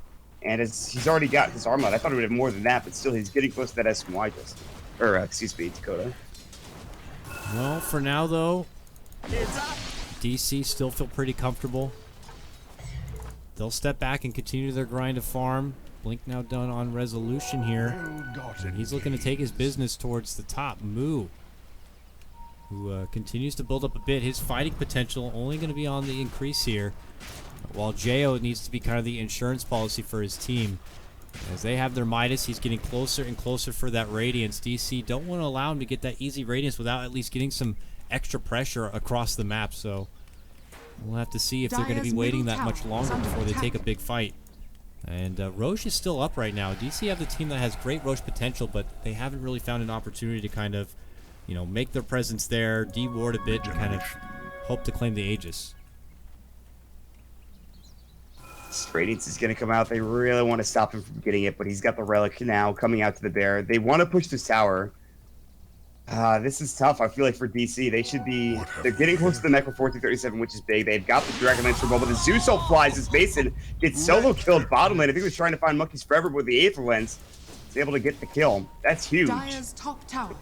and he's already got his armor. I thought he would have more than that, but still, he's getting close to that SMY just. Or, excuse me, Dakota. Well, for now, though, DC still feel pretty comfortable. They'll step back and continue their grind of farm. Blink now done on Resolution here. And he's looking to take his business towards the top. Moo, who continues to build up a bit. His fighting potential only going to be on the increase here, while Jo needs to be kind of the insurance policy for his team. As they have their Midas, he's getting closer and closer for that Radiance. DC don't want to allow him to get that easy Radiance without at least getting some extra pressure across the map, so we'll have to see if they're going to be waiting that much longer before they take a big fight. And Rosh is still up right now. DC have the team that has great Rosh potential, but they haven't really found an opportunity to kind of, you know, make their presence there, de-ward a bit, and kind of hope to claim the Aegis. Radiance is going to come out. They really want to stop him from getting it, but he's got the Relic now coming out to the bear. They want to push this tower. This is tough, I feel like, for DC. They should be... They're getting close to the Necro 1437, which is big. They've got the Dragon Lance for Bulba. The Zeusol flies as Mason gets solo killed bottom lane. I think he was trying to find Monkeys Forever with the Aether Lens. He's able to get the kill. That's huge.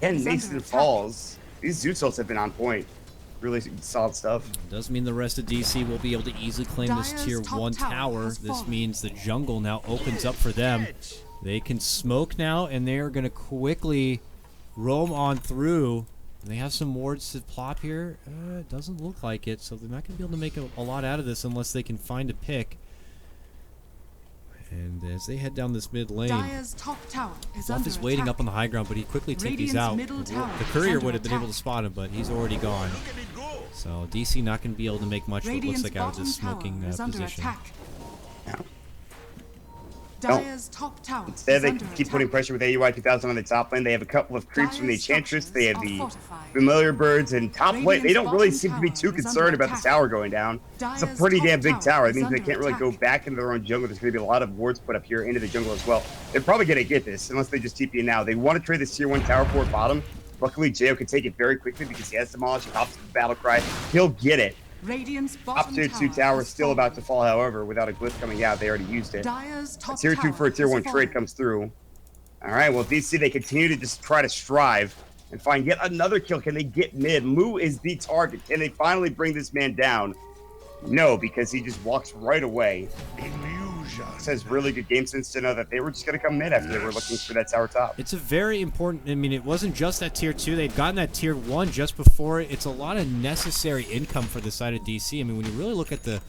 And Mason falls. These Zeusols have been on point. Really solid stuff. Does mean the rest of DC will be able to easily claim this tier 1 tower. This means the jungle now opens up for them. They can smoke now, and they are going to quickly roam on through. They have some wards to plop here. It doesn't look like it, so they're not going to be able to make a lot out of this unless they can find a pick. And as they head down this mid lane, Fluff is waiting up on the high ground, but he quickly TP's out. The courier would have been able to spot him, but he's already gone. So DC not going to be able to make much of what looks like out of this smoking position. Instead, they keep putting pressure with AUI 2000 on the top lane. They have a couple of creeps from the Enchantress. They have the Familiar Birds and top lane. They don't really seem to be too concerned about the tower going down. It's a pretty damn big tower. It means they can't really go back into their own jungle. There's going to be a lot of wards put up here into the jungle as well. They're probably going to get this unless they just TP now. They want to trade this tier 1 tower for bottom. Luckily, Jo can take it very quickly because he has Demolish. He pops the Battle Cry. He'll get it. Top tier 2 tower is still about to fall, however, without a glyph coming out. They already used it. A tier 2 for a tier 1 trade comes through. All right, well, DC, they continue to just try to strive and find yet another kill. Can they get mid? Moo is the target. Can they finally bring this man down? No, because he just walks right away. says really good game sense to know that they were just going to come mid after they were looking for that tower top. It's a very important, I mean, it wasn't just that tier 2. They'd gotten that tier 1 just before it. It's a lot of necessary income for the side of DC. I mean, when you really look at the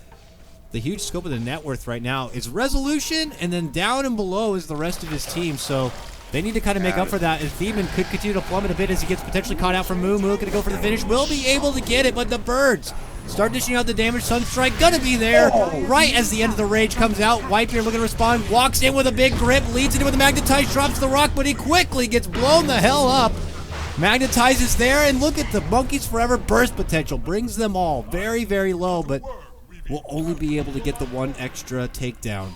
huge scope of the net worth right now, it's Resolution, and then down and below is the rest of his team. So they need to kind of make up for that. And Theban could continue to plummet a bit as he gets potentially caught out from Moo. Moo going to go for the finish. Will be able to get it, but the birds start dishing out the damage. Sunstrike gonna be there right as the end of the rage comes out. Whitebeard looking to respond, walks in with a big grip, leads it in with a Magnetize, drops the rock, but he quickly gets blown the hell up. Magnetize is there, and look at the Monkeys Forever burst potential. Brings them all very, very low, but will only be able to get the one extra takedown.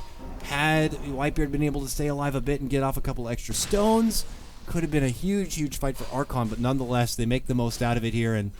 Had Whitebeard been able to stay alive a bit and get off a couple extra stones, could have been a huge, huge fight for Archon, but nonetheless, they make the most out of it here, and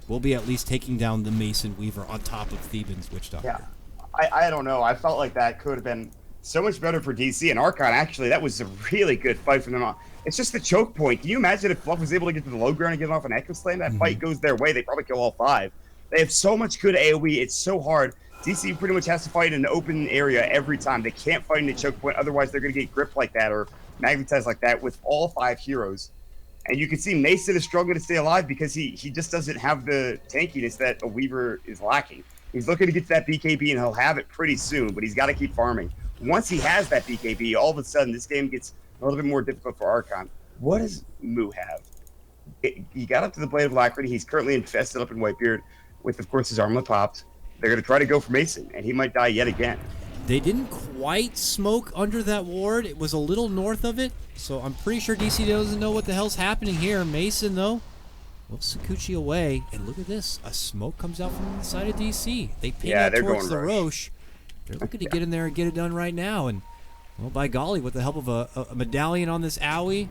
we'll be at least taking down the Mason Weaver on top of Theban's Witch Doctor. Yeah, I don't know. I felt like that could have been so much better for DC and Archon. Actually, that was a really good fight from them. It's just the choke point. Can you imagine if Fluff was able to get to the low ground and get off an Echo Slam? That fight goes their way. They probably kill all 5. They have so much good AoE. It's so hard. DC pretty much has to fight in an open area every time. They can't fight in a choke point. Otherwise, they're going to get gripped like that or magnetized like that with all 5 heroes. And you can see Mason is struggling to stay alive because he just doesn't have the tankiness that a Weaver is lacking. He's looking to get to that BKB, and he'll have it pretty soon, but he's got to keep farming. Once he has that BKB, all of a sudden, this game gets a little bit more difficult for Archon. What does Moo have? He got up to the Blade of Alacrity. He's currently infested up in Whitebeard with, of course, his armlet popped. They're going to try to go for Mason, and he might die yet again. They didn't quite smoke under that ward. It was a little north of it, so I'm pretty sure DC doesn't know what the hell's happening here. Mason, though, looks Sakuchi away, and look at this. A smoke comes out from the side of DC. They ping out towards the Rosh. They're looking to get in there and get it done right now, and, well, by golly, with the help of a medallion on this Owie,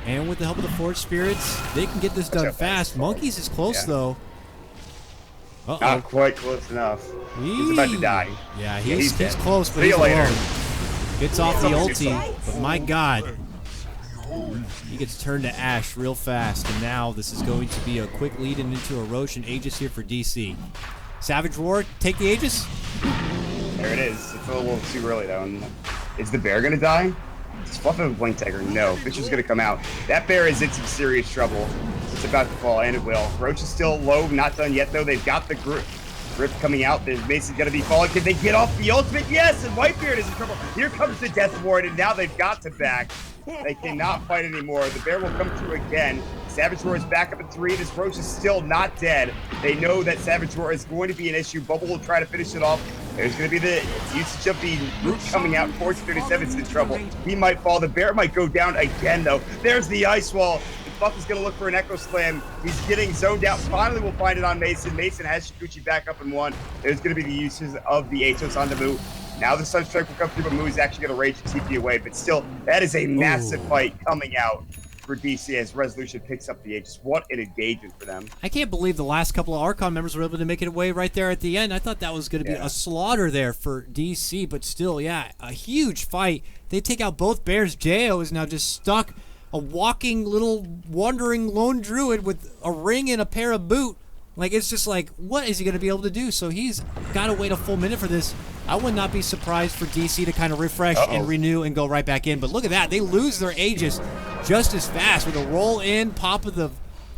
and with the help of the Forge Spirits, they can get this done fast. Monkeys is close, though. Uh-oh. Not quite close enough. He's about to die. Yeah, he's close, but he's alone. Gets off the ulti, but my god. He gets turned to ash real fast, and now this is going to be a quick lead into a Rosh and Aegis here for DC. Savage Roar, take the Aegis. There it is. It's a little too early, though. And is the bear going to die? Is Fluff of a Blink Tiger? No. Fisher's going to come out. That bear is in some serious trouble. It's about to fall, and it will. Roach is still low, not done yet, though. They've got the grip coming out. There's Mason's going to be falling. Can they get off the ultimate? Yes, and Whitebeard is in trouble. Here comes the Death Ward, and now they've got to back. They cannot fight anymore. The bear will come through again. Savage Roar is back up at 3. This Roach is still not dead. They know that Savage Roar is going to be an issue. Bubble will try to finish it off. There's going to be the usage of the root coming out. Forge 37 is in trouble. He might fall. The bear might go down again, though. There's the Ice Wall. Buff is going to look for an Echo Slam. He's getting zoned out. Finally, we'll find it on Mason. Mason has Shikuchi back up in 1. There's going to be the uses of the Atos on the Moo. Now the Sunstrike will come through, but Moo is actually going to rage TP away. But still, that is a massive fight coming out for DC as Resolution picks up the Aegis. What an engagement for them. I can't believe the last couple of Archon members were able to make it away right there at the end. I thought that was going to be a slaughter there for DC, but still, yeah, a huge fight. They take out both bears. Jo is now just stuck, a walking little wandering lone druid with a ring and a pair of boot. Like, it's just like, what is he going to be able to do? So he's got to wait a full minute for this. I would not be surprised for DC to kind of refresh and renew and go right back in. But look at that. They lose their Aegis just as fast with a roll in, pop of the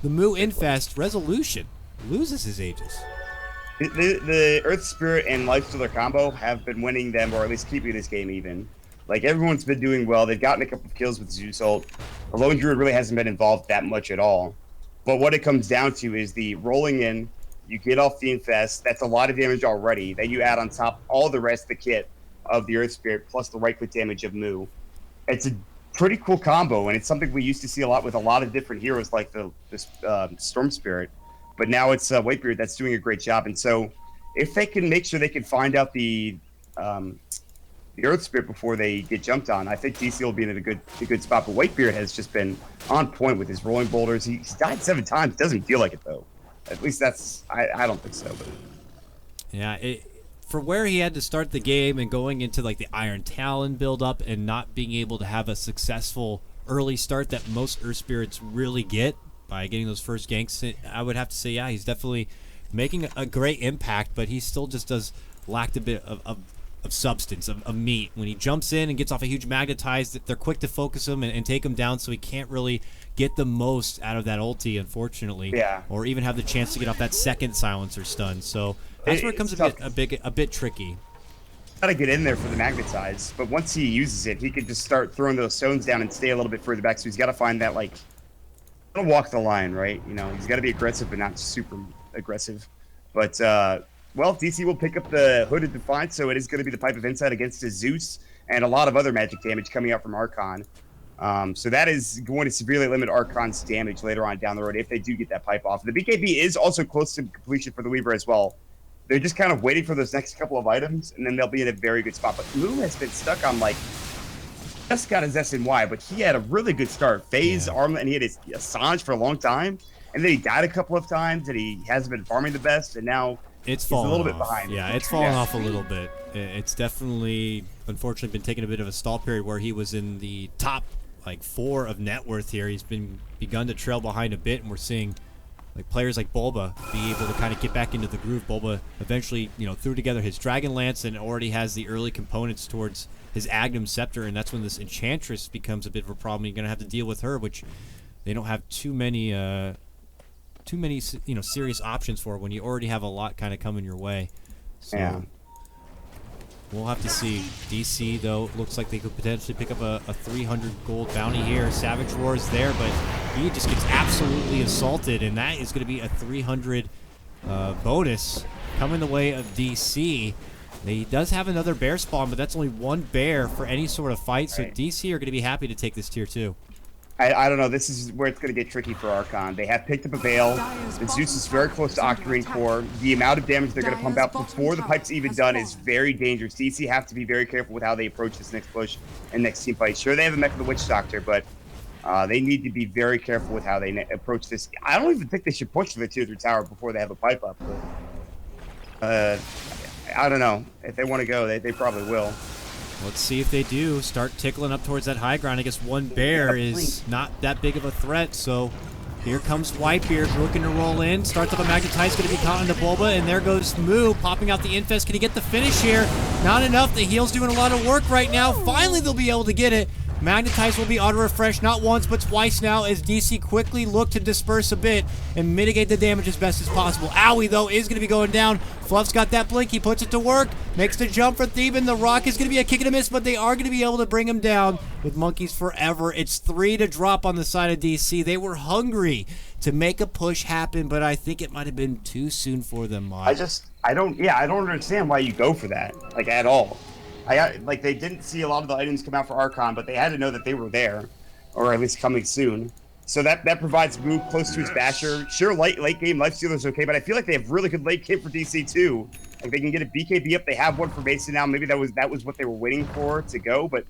Moo Infest. Resolution loses his Aegis. The Earth Spirit and Lifestealer combo have been winning them, or at least keeping this game even. Like, everyone's been doing well. They've gotten a couple of kills with Zeus ult. The Lone Druid really hasn't been involved that much at all. But what it comes down to is the rolling in, you get off the Infest, that's a lot of damage already. Then you add on top all the rest of the kit of the Earth Spirit, plus the right-click damage of Moo. It's a pretty cool combo, and it's something we used to see a lot with a lot of different heroes like the Storm Spirit. But now it's Whitebeard that's doing a great job. And so if they can make sure they can find out the Earth Spirit before they get jumped on, I think DC will be in a good spot. But Whitebeard has just been on point with his rolling boulders. He's died 7 times. Doesn't feel like it, though. At least that's... I don't think so. But. Yeah, for where he had to start the game and going into, like, the Iron Talon build-up and not being able to have a successful early start that most Earth Spirits really get by getting those first ganks, I would have to say, yeah, he's definitely making a great impact, but he still just does lack a bit of substance, of meat. When he jumps in and gets off a huge magnetize, they're quick to focus him and take him down, so he can't really get the most out of that ulti, unfortunately. Yeah. Or even have the chance to get off that second silencer stun. So that's where it comes a bit tricky. Gotta get in there for the magnetize, but once he uses it, he can just start throwing those stones down and stay a little bit further back. So he's got to find that, like, gotta walk the line, right? You know, he's got to be aggressive, but not super aggressive. But well, DC will pick up the Hooded Defiance, so it is going to be the Pipe of Insight against his Zeus and a lot of other magic damage coming out from Archon. So that is going to severely limit Archon's damage later on down the road if they do get that pipe off. The BKB is also close to completion for the Weaver as well. They're just kind of waiting for those next couple of items, and then they'll be in a very good spot. But Moo has been stuck on, like, just got his SNY, but he had a really good start. Phase, Armlet, and he had his Assange for a long time. And then he died a couple of times, and he hasn't been farming the best, and now it's fallen a little off. bit behind. Yeah, it's fallen off a little bit. It's definitely, unfortunately, been taking a bit of a stall period where he was in the top, like, 4 of net worth here. He's begun to trail behind a bit, and we're seeing like players like Bulba be able to kind of get back into the groove. Bulba eventually, threw together his Dragon Lance and already has the early components towards his Agnum Scepter, and that's when this Enchantress becomes a bit of a problem. You're going to have to deal with her, which they don't have too many serious options for when you already have a lot kind of coming your way. So yeah. We'll have to see. DC, though, looks like they could potentially pick up a 300 gold bounty here. Savage Roar is there, but he just gets absolutely assaulted, and that is going to be a 300 bonus coming the way of DC. He does have another bear spawn, but that's only 1 bear for any sort of fight, so DC are going to be happy to take this tier 2. I don't know. This is where it's going to get tricky for Archon. They have picked up a Veil. The Zeus is very close to Octarine Core. The amount of damage they're going to pump out before the pipe's even done is very dangerous. DC have to be very careful with how they approach this next push and next team fight. Sure, they have a mech of the Witch Doctor, but they need to be very careful with how they approach this. I don't even think they should push for the tier 3 tower before they have a pipe up. But, I don't know. If they want to go, they probably will. Let's see if they do. Start tickling up towards that high ground. I guess 1 bear is not that big of a threat, so here comes Whitebeard looking to roll in. Starts up a Magnetize, going to be caught into Bulba, and there goes Moo popping out the Infest. Can he get the finish here? Not enough. The heal's doing a lot of work right now. Finally, they'll be able to get it. Magnetize will be auto-refresh not once but twice now as DC quickly look to disperse a bit and mitigate the damage as best as possible. Owie, though, is going to be going down. Fluff's got that blink. He puts it to work. Makes the jump for Theban. The rock is going to be a kick and a miss, but they are going to be able to bring him down with Monkeys Forever. It's 3 to drop on the side of DC. They were hungry to make a push happen, but I think it might have been too soon for them, Maut. I don't understand why you go for that, like, at all. They didn't see a lot of the items come out for Archon, but they had to know that they were there, or at least coming soon. So that provides Moo close to his Basher. Sure, late game Lifestealer's okay, but I feel like they have really good late game for DC too. Like, they can get a BKB up. They have one for Mason now. Maybe that was what they were waiting for to go, but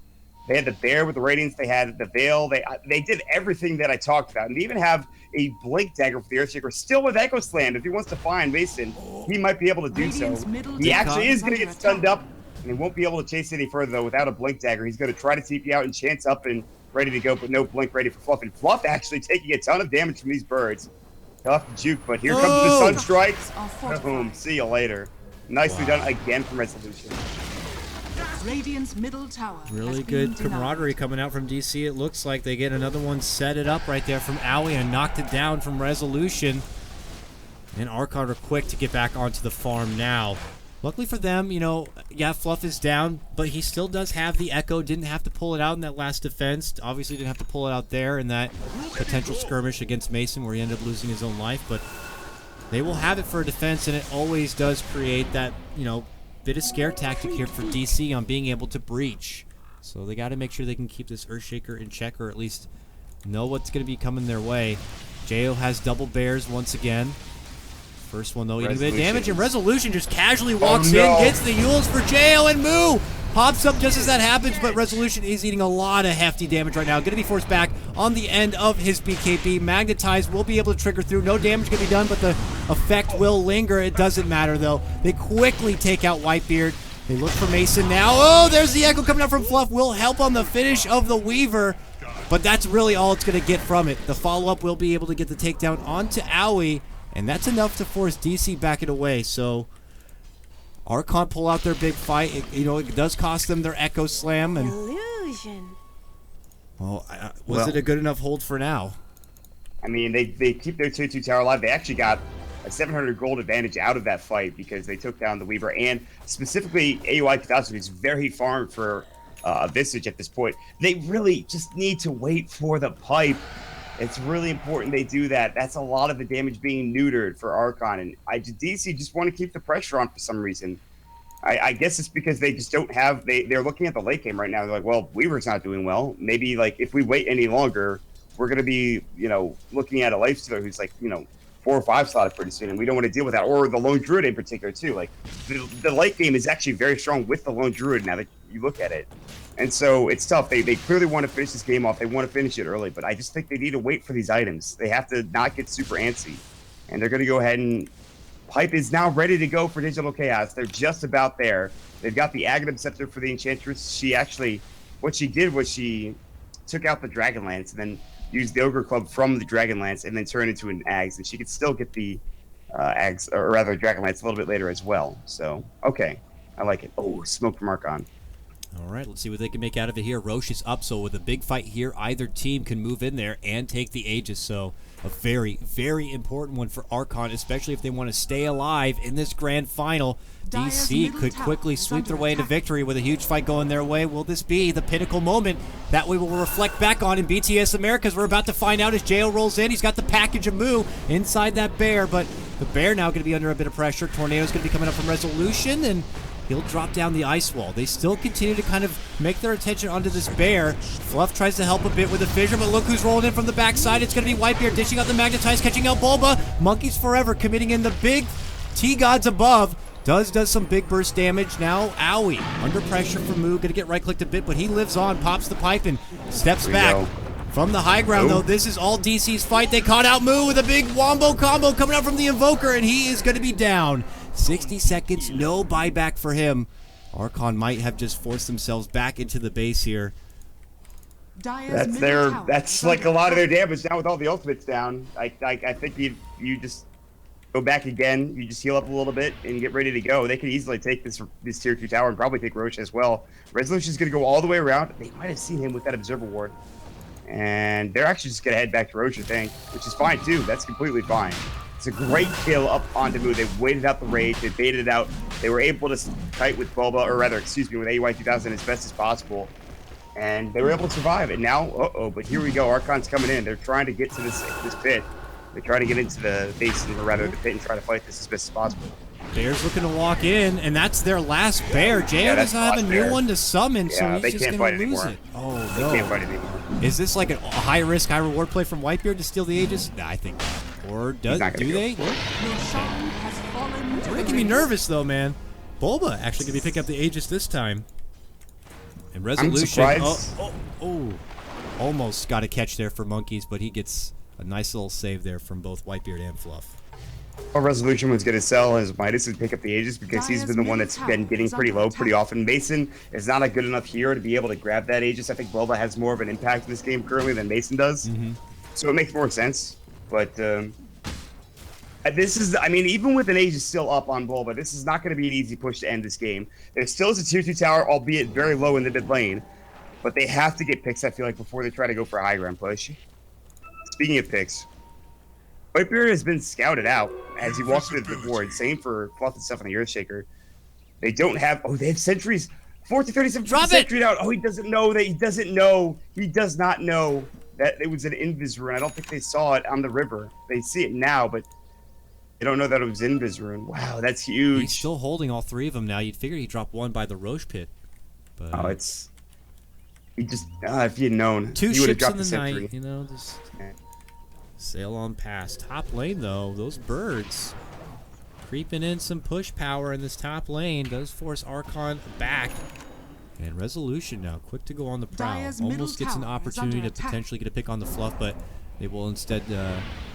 they had the Bear with the Radiance. They had the Veil. They did everything that I talked about, and they even have a Blink Dagger for the Earthshaker, still with Echo Slam. If he wants to find Mason, he might be able to do so. He actually is going to get stunned up. And he won't be able to chase any further, though, without a Blink Dagger. He's going to try to TP out and chance up and ready to go, but no Blink ready for Fluff. And Fluff actually taking a ton of damage from these birds. He'll have to juke, but here comes the Sun Strikes. Boom. See you later. Nicely done again from Resolution. Radiant's middle tower. Really good camaraderie coming out from DC. It looks like they get another one set it up right there from Owie and knocked it down from Resolution. And Archon are quick to get back onto the farm now. Luckily for them, Fluff is down, but he still does have the Echo. Didn't have to pull it out in that last defense. Obviously didn't have to pull it out there in that potential skirmish against Mason where he ended up losing his own life. But they will have it for a defense, and it always does create that, bit of scare tactic here for DC on being able to breach. So they got to make sure they can keep this Earthshaker in check, or at least know what's going to be coming their way. Jo has double bears once again. First one, though, eating a bit of damage, and Resolution just casually walks in, gets the Yules for Jo, and Moo pops up just as that happens, but Resolution is eating a lot of hefty damage right now. Going to be forced back on the end of his BKB. Magnetize will be able to trigger through. No damage can be done, but the effect will linger. It doesn't matter, though. They quickly take out Whitebeard. They look for Mason now. Oh, there's the Echo coming out from Fluff. Will help on the finish of the Weaver, but that's really all it's going to get from it. The follow-up will be able to get the takedown onto Owie, and that's enough to force DC back it away. So Archon pull out their big fight. It does cost them their Echo Slam. And Illusion. well, was it a good enough hold for now? I mean, they keep their 2-2 tower alive. They actually got a 700 gold advantage out of that fight because they took down the Weaver, and specifically AUI 2000 is very farmed for Visage at this point. They really just need to wait for the pipe. It's really important they do that. That's a lot of the damage being neutered for Archon, and DC just want to keep the pressure on for some reason. I guess it's because they just don't have. They're looking at the late game right now. They're like, well, Weaver's not doing well. Maybe like if we wait any longer, we're gonna be looking at a lifestealer who's like 4 or 5 slotted pretty soon, and we don't want to deal with that. Or the Lone Druid in particular too. Like the late game is actually very strong with the Lone Druid now that you look at it. And so it's tough. They clearly want to finish this game off. They want to finish it early, but I just think they need to wait for these items. They have to not get super antsy. And they're going to go ahead and... Pipe is now ready to go for Digital Chaos. They're just about there. They've got the Aghanim Scepter for the Enchantress. She actually... What she did was she took out the Dragonlance and then used the Ogre Club from the Dragonlance and then turned into an Ags. And she could still get the Ags, or rather Dragonlance a little bit later as well. So, okay. I like it. Oh, smoke from Archon. All right, let's see what they can make out of it here. Rosh is up, so with a big fight here, either team can move in there and take the Aegis. So a very, very important one for Archon, especially if they want to stay alive in this grand final. DC could quickly sweep their way to victory with a huge fight going their way. Will this be the pinnacle moment that we will reflect back on in BTS Americas? We're about to find out as JO rolls in. He's got the package of Moo inside that bear, but the bear now going to be under a bit of pressure. Tornado's going to be coming up from Resolution, and he'll drop down the ice wall. They still continue to kind of make their attention onto this bear. Fluff tries to help a bit with the fissure, but look who's rolling in from the backside. It's going to be Whitebeard dishing out the Magnetize, catching out Bulba. Monkeys Forever committing in the big T-Gods above. Does some big burst damage. Now Owie under pressure from Moo. Going to get right-clicked a bit, but he lives on, pops the pipe, and steps back. From the high ground, though, this is all DC's fight. They caught out Moo with a big wombo combo coming out from the Invoker, and he is going to be down. 60 seconds, no buyback for him. Archon might have just forced themselves back into the base here. That's like a lot of their damage now with all the ultimates down. I think you just go back again. You just heal up a little bit and get ready to go. They could easily take this tier 2 tower and probably take Rosh as well. Resolution's going to go all the way around. They might have seen him with that Observer Ward. And they're actually just going to head back to Rosh, I think, which is fine too. That's completely fine. It's a great kill up onto Moo. They waited out the rage. They baited it out. They were able to fight with Bulba, or rather, excuse me, with AUI 2000 as best as possible. And they were able to survive it. Now, but here we go. Archon's coming in. They're trying to get to this pit. They're trying to get into the basin, or rather the pit, and try to fight this as best as possible. Bear's looking to walk in, and that's their last bear. JO doesn't have a new one to summon, so he's just going to lose it. Oh, no. They can't fight anymore. Is this like a high-risk, high-reward play from Whitebeard to steal the Aegis? Nah, I think not. Or do they? They're making me nervous, though, man. Bulba actually going to be picking up the Aegis this time. And Resolution. Almost got a catch there for Monkeys, but he gets a nice little save there from both Whitebeard and Fluff. Well, Resolution was going to sell his Midas and pick up the Aegis because he's been the one that's been getting pretty low pretty often. Mason is not a good enough hero to be able to grab that Aegis. I think Bulba has more of an impact in this game currently than Mason does. So it makes more sense. But this is, I mean, even with an Aegis still up on Bulba, this is not going to be an easy push to end this game. There still is a tier 2 tower, albeit very low in the mid lane. But they have to get picks, I feel like, before they try to go for a high ground push. Speaking of picks, Whitebeard has been scouted out as he walks through the board. Same for Fluff and stuff on the Earthshaker. They don't have... Oh, they have sentries. 4-37. Drop sentry out. Oh, he doesn't know that. He doesn't know. He does not know that it was an Invis rune. I don't think they saw it on the river. They see it now, but they don't know that it was Invis rune. Wow, that's huge. He's still holding all 3 of them now. You'd figure he'd drop one by the Rosh pit. But oh, it's... He just... if he had known, 2 he would have ships dropped in the the sentry. night, you know, just... Sail on past. Top lane, though, those birds creeping in some push power in this top lane does force Archon back. And Resolution now, quick to go on the prowl. Almost gets an opportunity to potentially get a pick on the Fluff, but they will instead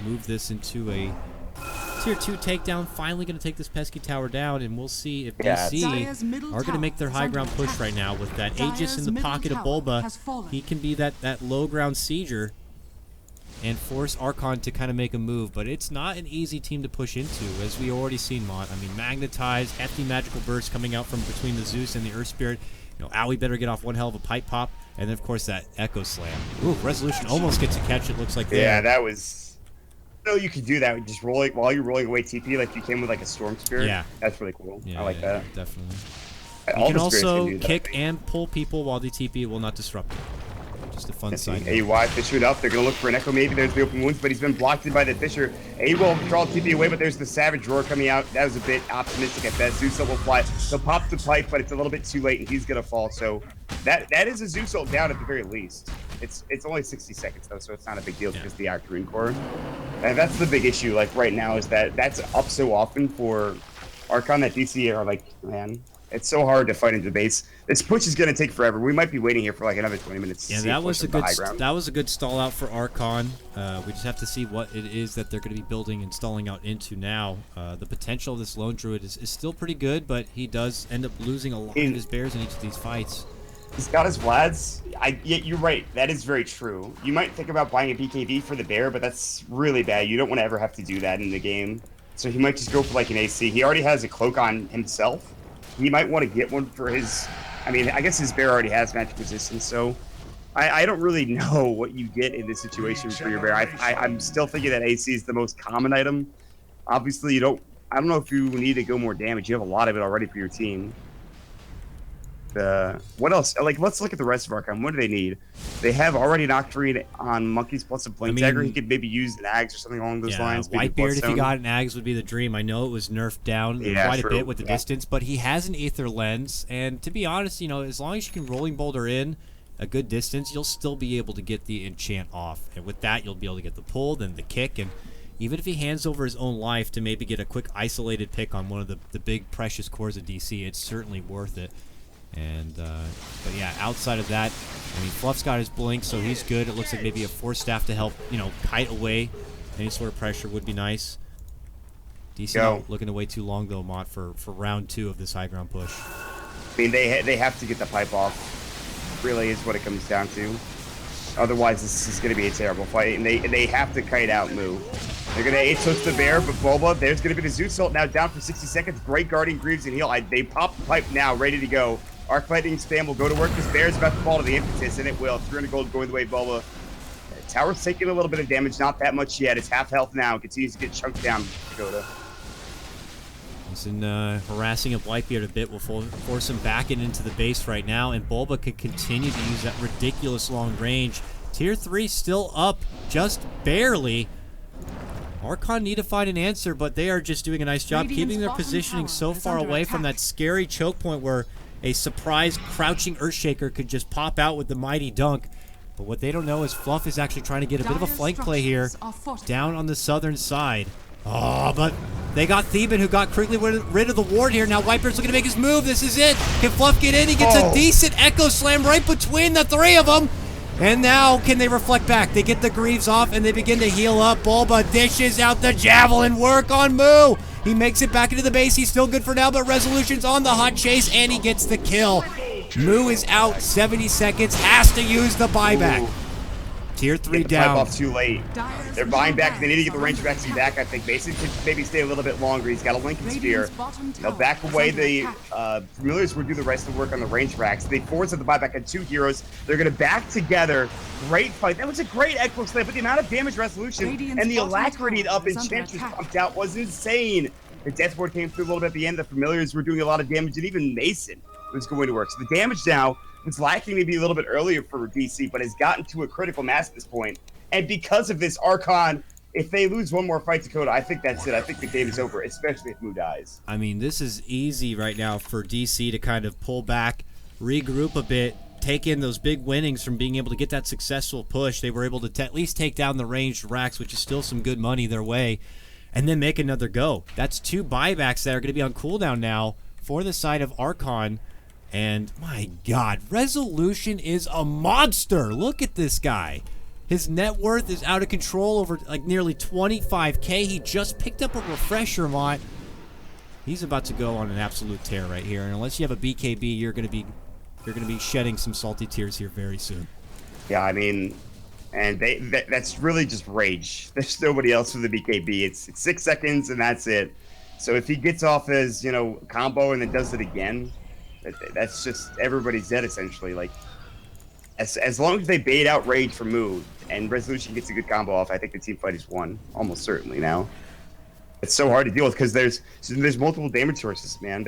move this into a tier 2 takedown. Finally going to take this pesky tower down, and we'll see if DC are going to make their high ground push right now with that Aegis in the pocket of Bulba. He can be that low ground sieger. and force Archon to kind of make a move. But it's not an easy team to push into, as we already seen, Maut. I mean, Magnetize, hefty magical burst coming out from between the Zeus and the Earth Spirit. You know, Owie better get off one hell of a pipe pop. And then, of course, that Echo Slam. Ooh, Resolution almost gets a catch, it looks like there. Yeah, that was... No, you could do that. Just rolling while you're rolling away TP, like you came with like a Storm Spirit. Yeah. That's really cool. Yeah, I like that. Definitely. All You can the spirits also can do that, kick and pull people while the TP will not disrupt them. Just a fun side. AY Fisher it up. They're going to look for an Echo maybe. There's the open wounds, but he's been blocked by the Fisher. A will draw TP away, but there's the Savage Roar coming out. That was a bit optimistic at best. Zeus will fly. They'll pop the pipe, but it's a little bit too late, and he's going to fall. So that is a Zeus ult down at the very least. It's only 60 seconds, though, so it's not a big deal because of the Octarine core. And that's the big issue, like, right now, is that that's up so often for Archon that DC are like, man, it's so hard to fight into base. This push is going to take forever. We might be waiting here for like another 20 minutes. Yeah, that was a good stall out for Archon. We just have to see what it is that they're going to be building and stalling out into now. The potential of this Lone Druid is still pretty good, but he does end up losing a lot of his bears in each of these fights. He's got his Vlads. Yeah, you're right. That is very true. You might think about buying a BKB for the bear, but that's really bad. You don't want to ever have to do that in the game. So he might just go for like an AC. He already has a cloak on himself. He might want to get one for his... I mean, I guess his bear already has magic resistance, so... I don't really know what you get in this situation for your bear. I'm still thinking that AC is the most common item. Obviously, you don't... I don't know if you need to go more damage. You have a lot of it already for your team. What else? Like, let's look at the rest of Archon. What do they need? They have already an Octarine on Monkeys plus a Blink Dagger. He could maybe use an Ags or something along those lines. Whitebeard, if he got an Ags, would be the dream. I know it was nerfed down quite a bit with the distance, but he has an Aether Lens, and to be honest, you know, as long as you can Rolling Boulder in a good distance, you'll still be able to get the enchant off. And with that, you'll be able to get the pull, then the kick, and even if he hands over his own life to maybe get a quick isolated pick on one of the big precious cores of DC, it's certainly worth it. And but yeah, outside of that, I mean, Fluff's got his blink, so he's good. It looks like maybe a Force Staff to help, you know, kite away any sort of pressure would be nice. DC not looking to wait too long though, Maut, for round 2 of this high ground push. I mean, they have to get the pipe off. Really is what it comes down to. Otherwise, this is going to be a terrible fight, and they have to kite out Moo. They're going to 8-touch the bear, but Boba, there's going to be the Zeus ult now down for 60 seconds. Great guarding Greaves and heal. They pop the pipe now, ready to go. Arc Lightning spam will go to work. This bear is about to fall to the impetus, and it will. 300 gold going the way of Boba. Tower's taking a little bit of damage, not that much yet. It's half health now. Continues to get chunked down. Dakota. He's in harassing up Whitebeard a bit. Will force him back into the base right now, and Bulba could continue to use that ridiculous long range. Tier 3 still up, just barely. Archon need to find an answer, but they are just doing a nice job keeping their positioning so far away from that scary choke point where a surprise crouching Earthshaker could just pop out with the mighty dunk. But what they don't know is Fluff is actually trying to get a bit of a flank play here down on the southern side. Oh, but they got Theban, who got quickly rid of the ward here. Now Whitebeard's looking to make his move. This is it. Can Fluff get in? He gets a decent Echo Slam right between the 3 of them. And now, can they reflect back? They get the Greaves off, and they begin to heal up. Bulba dishes out the Javelin. Work on Moo. He makes it back into the base. He's still good for now, but Resolution's on the hot chase, and he gets the kill. Moo is out 70 seconds. Has to use the buyback. Tier 3 down. Off too late. They're buying back. They need to get the range back I think. Mason could maybe stay a little bit longer. He's got a Lincoln Spear. They'll back away. The Familiars will do the rest of the work on the range racks. They force the buyback on 2 heroes. They're going to back together. Great fight. That was a great Echo Slam, but the amount of damage Resolution and the alacrity up Enchantress pumped out was insane. The Death Ward came through a little bit at the end. The Familiars were doing a lot of damage, and even Mason was going to work. So the damage now was lacking maybe a little bit earlier for DC, but has gotten to a critical mass at this point. And because of this, Archon, if they lose one more fight, Dakota, I think that's it. I think the game is over, especially if Moo dies. I mean, this is easy right now for DC to kind of pull back, regroup a bit, take in those big winnings from being able to get that successful push. They were able to at least take down the ranged racks, which is still some good money their way, and then make another go. That's 2 buybacks that are going to be on cooldown now for the side of Archon. And my God, Resolution is a monster. Look at this guy. His net worth is out of control, over like nearly 25K. He just picked up a refresher, Maut. He's about to go on an absolute tear right here. And unless you have a BKB, you're gonna be shedding some salty tears here very soon. Yeah, I mean, And that's really just rage. There's nobody else for the BKB. It's 6 seconds and that's it. So if he gets off his, combo and then does it again, that's just everybody's dead essentially. Like as long as they bait out rage from Maut and Resolution gets a good combo off, I think the team fight is won almost certainly now. It's so hard to deal with because there's multiple damage sources, man.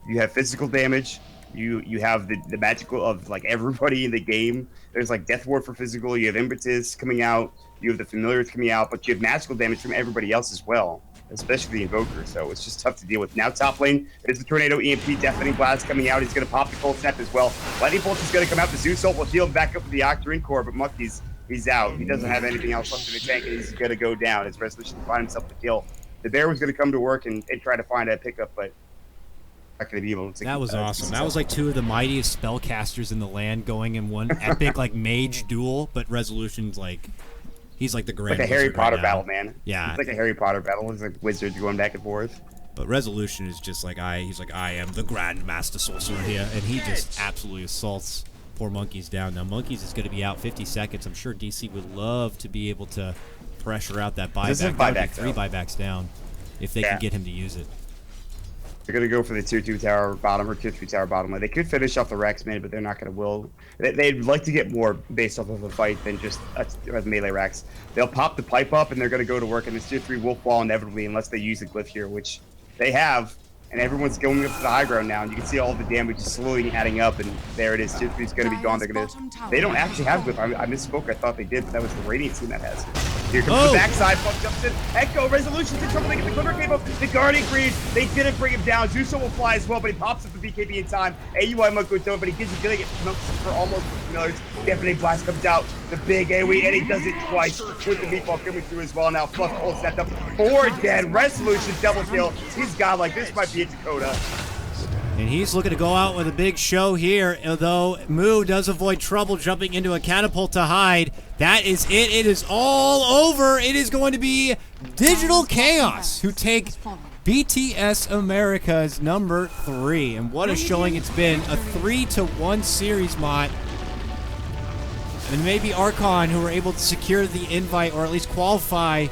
You have physical damage. You have the magical of like everybody in the game. There's like Death Ward for physical. You have Impetus coming out. You have the Familiars coming out, but you have magical damage from everybody else as well, especially the Invoker. So it's just tough to deal with. Now top lane, there's the Tornado EMP, Deafening Blast coming out. He's going to pop the Cold Snap as well. Lightning Bolt is going to come out. The Zeus Ult will heal back up with the Octarine Core, but Monkey's he's out. He doesn't have anything else left in the tank, and he's going to go down. His Resolution to find himself the kill. The Bear was going to come to work and try to find a pickup, but not going to be able to. That was awesome. That was like two of the mightiest spellcasters in the land going in one epic like mage duel, but Resolution's like he's like the grand. Like a Harry Potter battle, man. Yeah, it's like a Harry Potter battle. It's like wizards going back and forth. But Resolution is just like he's like I am the Grand Master Sorcerer here, and he just absolutely assaults poor Monkeys down. Now Monkeys is going to be out 50 seconds. I'm sure DC would love to be able to pressure out that buyback. 3 buybacks down if they can get him to use it. They're going to go for the tier 2 tower bottom or tier 3 tower bottom. Like, they could finish off the Rax mid, but they're not going to will. They'd like to get more based off of a fight than just a melee Rax. They'll pop the pipe up, and they're going to go to work, and this tier 3 will fall inevitably unless they use the glyph here, which they have. And everyone's going up to the high ground now, and you can see all the damage is slowly adding up, and there it is. Tier 3 is going to be gone. They don't actually have glyph. I misspoke. I thought they did, but that was the Radiant team that has it. Here comes the backside. Fuck jumps in. Echo, Resolution's in trouble. They get the Quiver came up. The Guardian Creed. They didn't bring him down. Zuso will fly as well, but he pops up the BKB in time. AUI might go through, but he gives a good get for almost $50. Deafening Blast comes out. The big AoE, and he does it twice with the meatball coming through as well. Now Fluff Cold set up. 4 dead. Resolution double kill. He's got like this might be a Dakota. And he's looking to go out with a big show here, although Maut does avoid trouble jumping into a catapult to hide. That is it. It is all over. It is going to be Digital Chaos who take BTS America's number 3. And what a showing it's been. A 3-1 series, Maut. And maybe Archon, who were able to secure the invite or at least qualify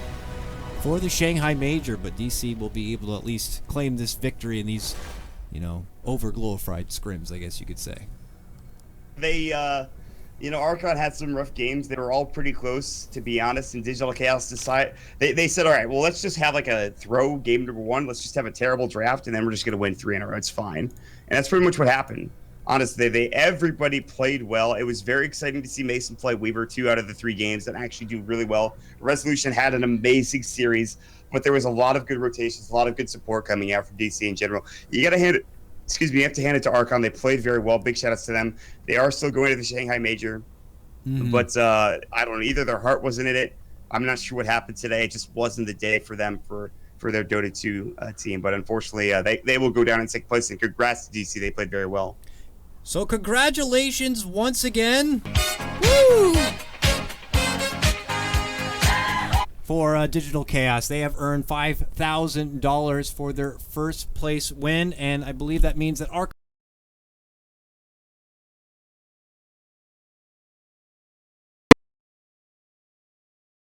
for the Shanghai Major. But DC will be able to at least claim this victory in these, over-glorified scrims, I guess you could say. They, Archon had some rough games. They were all pretty close, to be honest, and Digital Chaos decided. They said, all right, well, let's just have like a throw game number 1. Let's just have a terrible draft, and then we're just going to win 3 in a row. It's fine. And that's pretty much what happened. Honestly, everybody played well. It was very exciting to see Mason play Weaver 2 out of the 3 games and actually do really well. Resolution had an amazing series, but there was a lot of good rotations, a lot of good support coming out from DC in general. You have to hand it to Archon. They played very well. Big shout outs to them. They are still going to the Shanghai Major, but I don't know. Either their heart wasn't in it. I'm not sure what happened today. It just wasn't the day for them for their Dota 2 team. But unfortunately, they will go down in 6th place. And congrats to DC. They played very well. So congratulations once again. Woo! For Digital Chaos, they have earned $5,000 for their first place win, and I believe that means that our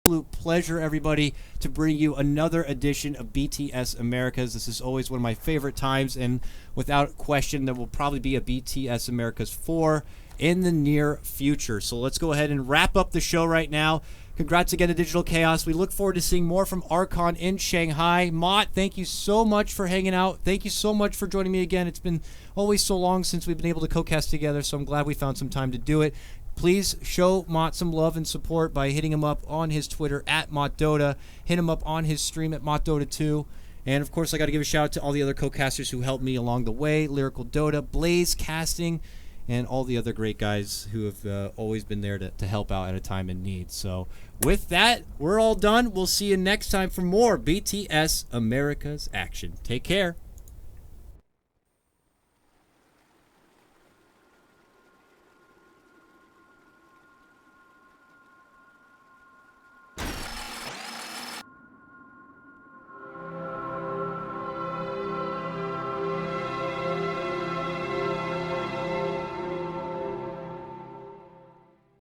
absolute pleasure, everybody, to bring you another edition of BTS Americas. This is always one of my favorite times, and without question, there will probably be a BTS Americas 4 in the near future. So let's go ahead and wrap up the show right now. Congrats again to Digital Chaos. We look forward to seeing more from Archon in Shanghai. Maut, thank you so much for hanging out. Thank you so much for joining me again. It's been always so long since we've been able to co-cast together, so I'm glad we found some time to do it. Please show Maut some love and support by hitting him up on his Twitter at MautDota. Hit him up on his stream at MautDota2. And, of course, I got to give a shout out to all the other co-casters who helped me along the way. Lyrical Dota, Blaze Casting, and all the other great guys who have always been there to help out at a time in need. So with that, we're all done. We'll see you next time for more BTS America's action. Take care.